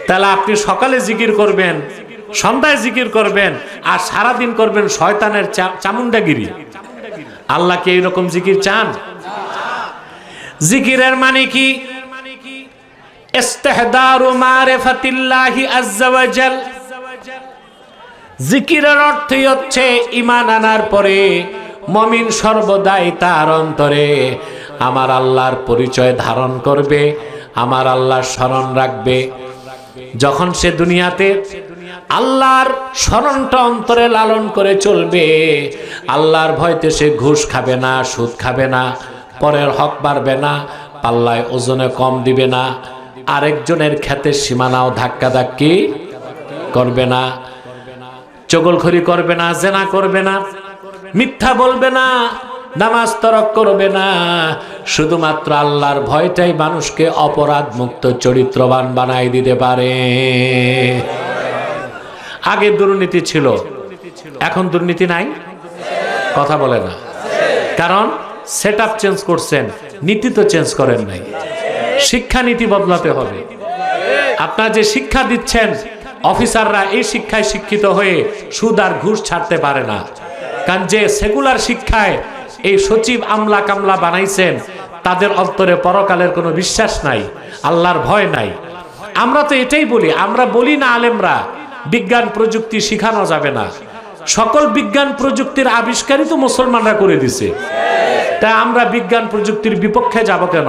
তাহলে আপনি সকালে জিকির করবেন, সন্ধ্যায় জিকির করবেন, আর সারাদিন করবেন শয়তানের চামুন্ডাগিরি। আল্লাহ কি এইরকম জিকির চান? জিকিরের মানে কি? ইস্তিহদারু মারিফাতিল্লাহি আযজা ওয়া জাল। জিকিরের অর্থই হচ্ছে ঈমান আনার পরে মুমিন সর্বদাই তার অন্তরে আমার আল্লাহর পরিচয় ধারণ করবে, আমার আল্লাহর স্মরণ রাখবে। যখন সে দুনিয়াতে আল্লাহর স্মরণটা অন্তরে লালন করে চলবে, আল্লাহর ভয়তে সে ঘুষ খাবে না, সুদ খাবে না, পরের হক বাড়বে না, পাল্লায় ওজনে কম দিবে না, আরেকজনের ক্ষেতের সীমানাও ধাক্কাধাক্কি করবে না, চগলখড়ি করবে না, জেনা করবে না, মিথ্যা বলবে না, নামাজ তরক করবে না। শুধুমাত্র আল্লাহর ভয়টাই মানুষকে অপরাধ মুক্ত চরিত্রবান বানাই দিতে পারে। আগে দুর্নীতি ছিল, এখন দুর্নীতি নাই, কথা বলে না। কারণ সেট আপ চেঞ্জ করছেন, নীতি তো চেঞ্জ করেন নাই। শিক্ষা নীতি বদলাতে হবে। আপনার যে শিক্ষা দিচ্ছেন, অফিসাররা এই শিক্ষায় শিক্ষিত হয়ে সুদ আর ঘুষ ছাড়তে পারে না। কারণ যে সেকুলার শিক্ষায় এই সচিব আমলা কামলা বানাইছেন, তাদের অন্তরে পরকালের কোনো বিশ্বাস নাই, আল্লাহর ভয় নাই। আমরা তো এটাই বলি, আমরা বলি না আলেমরা বিজ্ঞান প্রযুক্তি শিখানো যাবে না। সকল বিজ্ঞান প্রযুক্তির আবিষ্কারই তো মুসলমানরা করে দিছে। তাই আমরা বিজ্ঞান প্রযুক্তির বিপক্ষে যাব কেন?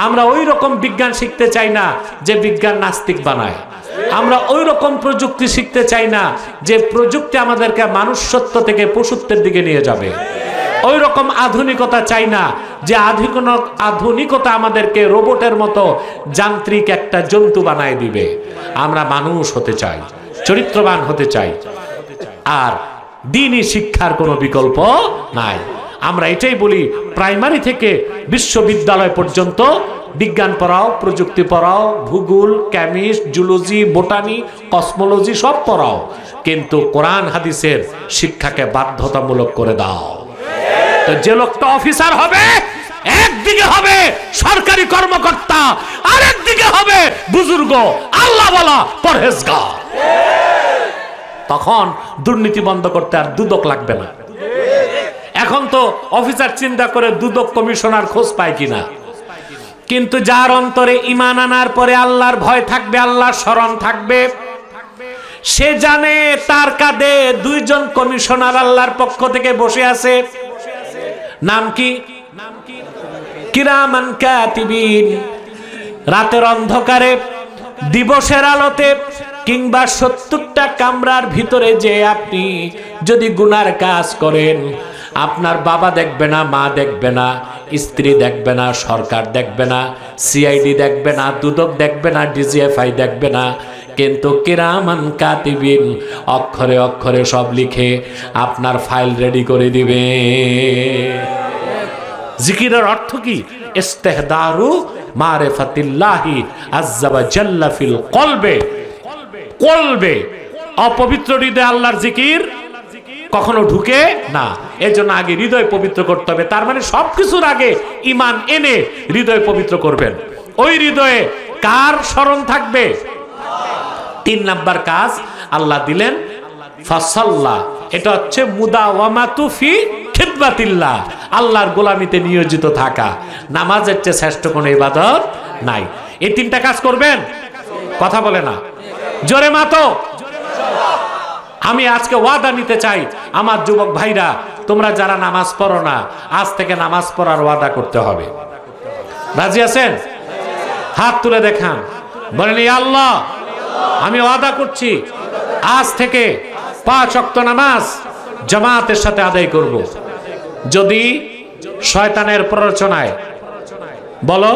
আমরা ওই রকম বিজ্ঞান শিখতে চাই না যে বিজ্ঞান নাস্তিক বানায়। আমরা ওই রকম প্রযুক্তি শিখতে চাই না যে প্রযুক্তি আমাদেরকে মানুষ্যত্ব থেকে পশুত্বের দিকে নিয়ে যাবে। ওই রকম আধুনিকতা চাই না যে আধুনিকতা আমাদেরকে রোবটের মতো যান্ত্রিক একটা জন্তু বানায় দিবে। আমরা মানুষ হতে চাই, চরিত্রবান হতে চাই, আর দ্বীনি শিক্ষার কোনো বিকল্প নাই। আমরা এটাই বলি, প্রাইমারি থেকে বিশ্ববিদ্যালয় পর্যন্ত বিজ্ঞান পড়াও, প্রযুক্তি পড়াও, ভূগোল, কেমিস্ট, জুলজি, বোটানি, কসমোলজি সব পড়াও, কিন্তু কোরআন হাদিসের শিক্ষাকে বাধ্যতামূলক করে দাও। তো যে লোকটা অফিসার হবে, একদিকে হবে সরকারি কর্মকর্তা, আরেকদিকে হবে বুজুর্গ, আল্লাহওয়ালা, পরহেজগার। তখন দুর্নীতি বন্ধ করতে আর দুদক লাগবে না। এখন তো অফিসার চিন্তা করে দুদক কমিশনার খোঁজ পায় কিনা, কিন্তু যার অন্তরে ঈমান আনার পরে আল্লাহর ভয় থাকবে, আল্লাহর শরণ থাকবে, সে জানে তার কাঁধে দুইজন কমিশনার আল্লাহর পক্ষ থেকে বসে আছে। নাম কি? কিরামান কাতিবিন। রাতের অন্ধকারে, দিবসের আলোতে, কিংবা 70টা কামরার ভিতরে যে আপনি যদি গুনার কাজ করেন, আপনার বাবা দেখবে না, মা দেখবে না, স্ত্রী দেখবে না, সরকার দেখবে না, সিআইডি দেখবে না, দুদক দেখবে না, ডিজিএফআই দেখবে না, কিন্তু কিরামান কাতিবিন অক্ষরে অক্ষরে সব লিখে আপনার ফাইল রেডি করে দিবে। জিকিরের অর্থ কি? ইস্তেহদারু মারিফাতিল্লাহি আযজা ওয়া জাল্লা ফিল কলবে। কলবে, অপবিত্র হৃদয়ে আল্লাহর জিকির কখনো ঢুকে না। এজন্য আগে হৃদয় পবিত্র করতে হবে। তার মানে সবকিছুর আগে ঈমান এনে হৃদয় পবিত্র করবেন। ওই হৃদয়ে কার স্মরণ থাকবে? 3 নাম্বার কাজ আল্লাহ দিলেন ফাসাল্লা। এটা হচ্ছে মুদাওয়ামাতু ফি খিদমাতিল্লাহ, আল্লাহর গোলামিতে নিয়োজিত থাকা। নামাজের চেয়ে শ্রেষ্ঠ কোনো ইবাদত নাই। এই 3টা কাজ করবেন। কথা বলে না, জোরে মাতো। আমি আজকে ওয়াদা নিতে চাই, আমার যুবক ভাইরা, তোমরা যারা নামাজ পড়ো না, আজ থেকে নামাজ পড়ার ওয়াদা করতে হবে। রাজি আছেন? হাত তুলে দেখান, বলেন ইয়া আল্লাহ, আমি ওয়াদা করছি আজ থেকে 5 ওয়াক্ত নামাজ জামাতের সাথে আদায় করব। যদি শয়তানের প্ররোচনায়, বলো,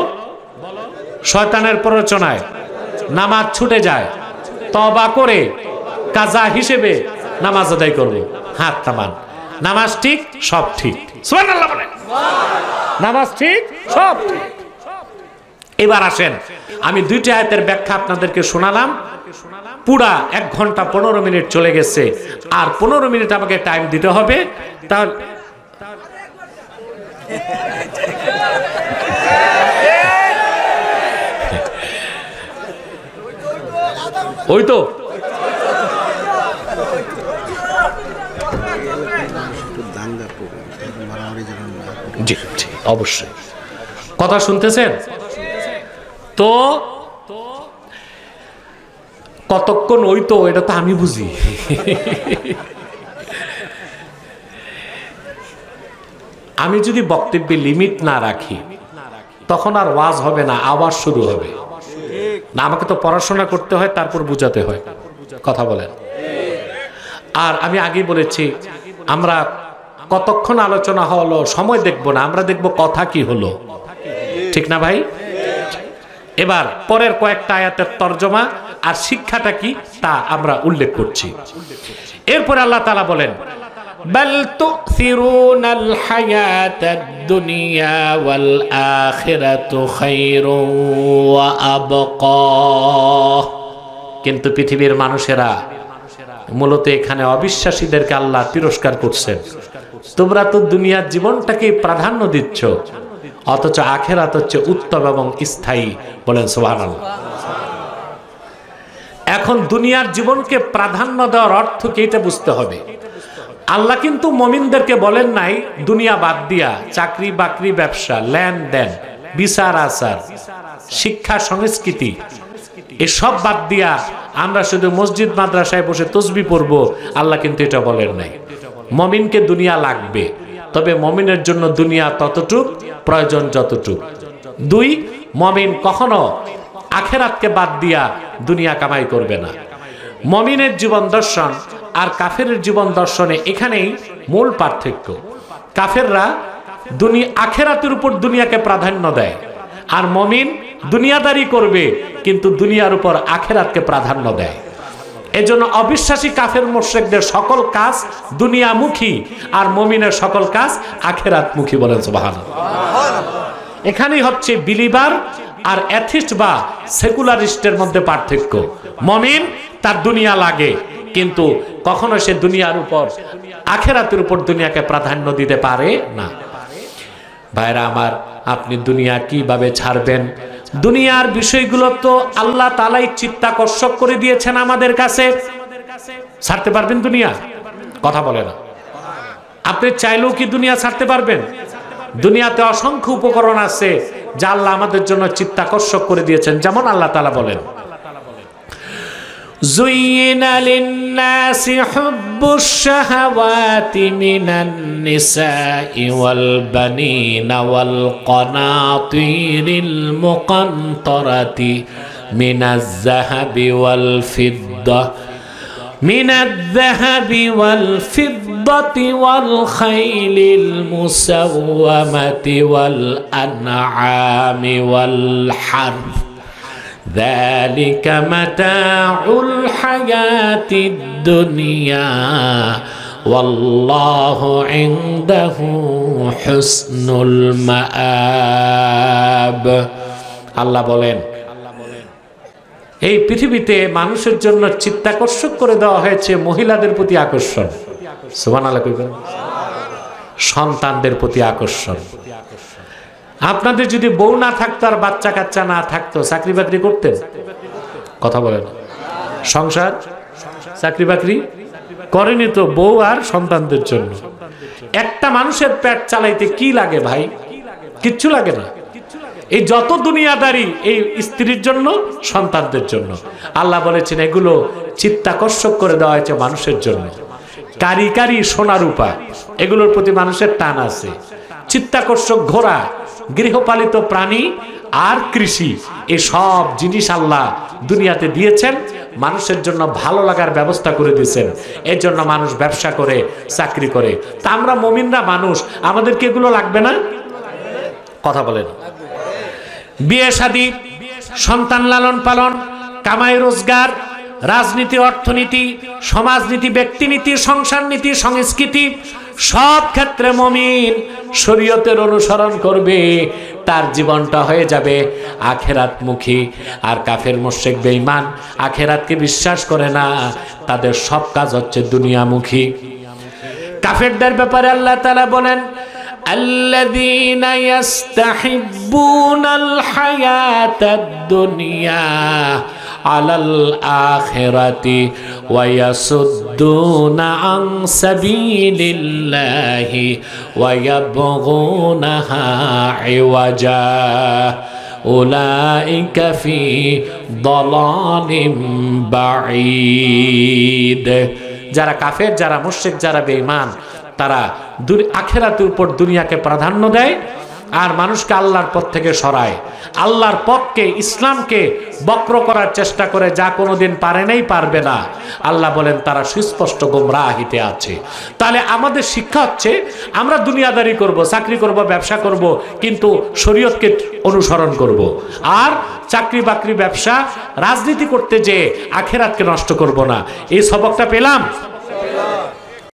শয়তানের প্ররোচনায় নামাজ ছুটে যায়, তওবা করে কাজা হিসেবে নামাজ আদায় করব। হাত নামান। নামাজ ঠিক, সব ঠিক। সুবহানাল্লাহ বলেন। নামাজ ঠিক, সব ঠিক। এবার আসেন, আমি 2টি আয়াতের ব্যাখ্যা আপনাদেরকে শোনালাম। পুরা 1 ঘন্টা 15 মিনিট চলে গেছে, আর 15 মিনিট আমাকে টাইম দিতে হবে। তাহলে ওই তো জি জি অবশ্যই কথা শুনতেছেন তো? কতক্ষণ ওই তো, এটা তো আমি বুঝি। আমি যদি বক্তব্যে লিমিট না রাখি, তখন আর ওয়াজ হবে না, আওয়াজ শুরু হবে না। আমাকে তো পড়াশোনা করতে হয়, তারপর বুঝাতে হয়। কথা বলেন। আর আমি আগে বলেছি, আমরা কতক্ষণ আলোচনা হলো সময় দেখব না, আমরা দেখব কথা কি হলো। ঠিক না ভাই? এবার পরের কয়েকটা আয়াতের তরজমা আর শিক্ষাটা কি তা আমরা উল্লেখ করছি। এরপর আল্লাহ তাআলা বলেন, বাল তুসিরুনাল হায়াতাদ দুনিয়া ওয়াল আখিরাতু খায়রুন ওয়া আবকা। কিন্তু পৃথিবীর মানুষেরা মূলত এখানে অবিশ্বাসীদেরকে আল্লাহ তিরস্কার করছেন। তোমরা তো দুনিয়ার জীবনটাকে প্রাধান্য দিচ্ছ, অথচ আখিরাত হচ্ছে উত্তম এবং স্থায়ী। বলেন সুবহানাল্লাহ। এখন দুনিয়ার জীবনকে প্রাধান্য দেওয়ার অর্থ কি, এটা বুঝতে হবে। আল্লাহ কিন্তু মুমিনদেরকে বলেন নাই দুনিয়া বাদ দিয়া চাকরি বাকরি, ব্যবসা, লেনদেন, বিচার আচার, শিক্ষা সংস্কৃতি এসব বাদ দিয়া আমরা শুধু মসজিদ মাদ্রাসায় বসে তসবিহ পড়বো। আল্লাহ কিন্তু এটা বলেন নাই। মুমিনকে দুনিয়া লাগবে, তবে মুমিনের জন্য দুনিয়া ততটুক প্রয়োজন যতটুক। 2, মুমিন কখনো আখিরাতকে বাদ দিয়া দুনিয়া কামাই করবে না। মুমিনের জীবন দর্শন আর কাফেরের জীবন দর্শনে এখানেই মূল পার্থক্য। কাফেররা আখেরাতের উপর দুনিয়াকে প্রাধান্য দেয়, আর মুমিন দুনিয়াদারি করবে কিন্তু দুনিয়ার উপর আখেরাতকে প্রাধান্য দেয়। এজন্য অবিশ্বাসী কাফের মুশরিকদের সকল কাজ দুনিয়ামুখী, আর মুমিনের সকল কাজ আখেরাতমুখী। বলেন সুবহানাল্লাহ। এখানেই হচ্ছে বিলিভার আর অ্যাথিস্ট বা সেকুলারিস্টের মধ্যে পার্থক্য। মুমিন তার দুনিয়া লাগে, কিন্তু কখনো সে দুনিয়ার উপর আখেরাতের উপর দুনিয়াকে প্রাধান্য দিতে পারে না। ভাইরা আমার, আপনি দুনিয়া কিভাবে ছাড়বেন? দুনিয়ার বিষয়গুলো তো আল্লাহ তাআলাই চিত্তাকর্ষক করে দিয়েছেন আমাদের কাছে। ছাড়তে পারবেন দুনিয়া? কথা বলে না। আপনি চাইলেও কি দুনিয়া ছাড়তে পারবেন? দুনিয়াতে অসংখ্য উপকরণ আছে যা আল্লাহ আমাদের জন্য চিত্তাকর্ষক করে দিয়েছেন। যেমন আল্লাহ তাআলা বলেন, زين للناس حب الشهوات من النساء والبنين والقناطير المقنطرة من الذهب والفضة والخيل المسومة والأنعام والحرث ذلك متاع الحياة الدنيا والله عنده حسن المآب। আল্লাহ বলেন, এই পৃথিবীতে মানুষের জন্য চিত্তাকর্ষক করে দেওয়া হয়েছে মহিলাদের প্রতি আকর্ষণ। সুবহানাল্লাহ কইবেন। সন্তানদের প্রতি আকর্ষণ। আপনাদের যদি বউ না থাকতো আর বাচ্চা কাচ্চা না থাকতো, চাকরি বাকরি করতেন? কথা বলেন। সংসার চাকরি বাকরি করেনি তো বউ আর সন্তানদের জন্য। একটা মানুষের পেট চালাইতে কি লাগে ভাই? কিচ্ছু লাগে না। এই যত দুনিয়াদারি এই স্ত্রীর জন্য, সন্তানদের জন্য। আল্লাহ বলেছেন এগুলো চিত্তাকর্ষক করে দেওয়া হয়েছে মানুষের জন্য। কারি কারি সোনা রূপা এগুলোর প্রতি মানুষের টান আছে। চিত্তাকর্ষক ঘোড়া, গৃহপালিত প্রাণী আর কৃষি, এই সব জিনিস আল্লাহ দুনিয়াতে দিয়েছেন, মানুষের জন্য ভালো লাগার ব্যবস্থা করে দিয়েছেন। এর জন্য মানুষ ব্যবসা করে, চাকরি করে। তা আমরা মুমিনরা মানুষ, আমাদেরকে এগুলো লাগবে না? কথা বলেন। বিয়ে শাদী, সন্তান লালন পালন, কামাই রোজগার, রাজনীতি, অর্থনীতি, সমাজনীতি, ব্যক্তিনীতি, সংসার নীতি, সংস্কৃতি, সব ক্ষেত্রে মুমিন শরীয়তের অনুসরণ করবে, তার জীবনটা হয়ে যাবে আখেরাতমুখী। আর কাফের মুশরিক বেঈমান আখেরাতকে বিশ্বাস করে না, তাদের সব কাজ হচ্ছে দুনিয়ামুখী। কাফেরদের ব্যাপারে আল্লাহ তাআলা বলেন, الذين يستحبون الحياة الدنيا على الآخرة ويصدون عن سبيل الله ويبغونها عوجا أولئك في ضلال بعيد। যারা কাফের, যারা মুশরিক, যারা বেঈমান, তারা আখেরাতের উপর দুনিয়াকে প্রাধান্য দেয় আর মানুষকে আল্লাহর পথ থেকে সরায়। আল্লাহর পথকে, ইসলামকে বক্র করার চেষ্টা করে, যা কোনোদিন পারে নাই, পারবে না। আল্লাহ বলেন তারা সুস্পষ্ট গোমরাহিতে আছে। তাহলে আমাদের শিক্ষা হচ্ছে আমরা দুনিয়াদারি করব, চাকরি করব, ব্যবসা করব, কিন্তু শরীয়তকে অনুসরণ করব। আর চাকরি বাকরি, ব্যবসা, রাজনীতি করতে যে আখেরাতকে নষ্ট করব না। এই সবকটা পেলাম।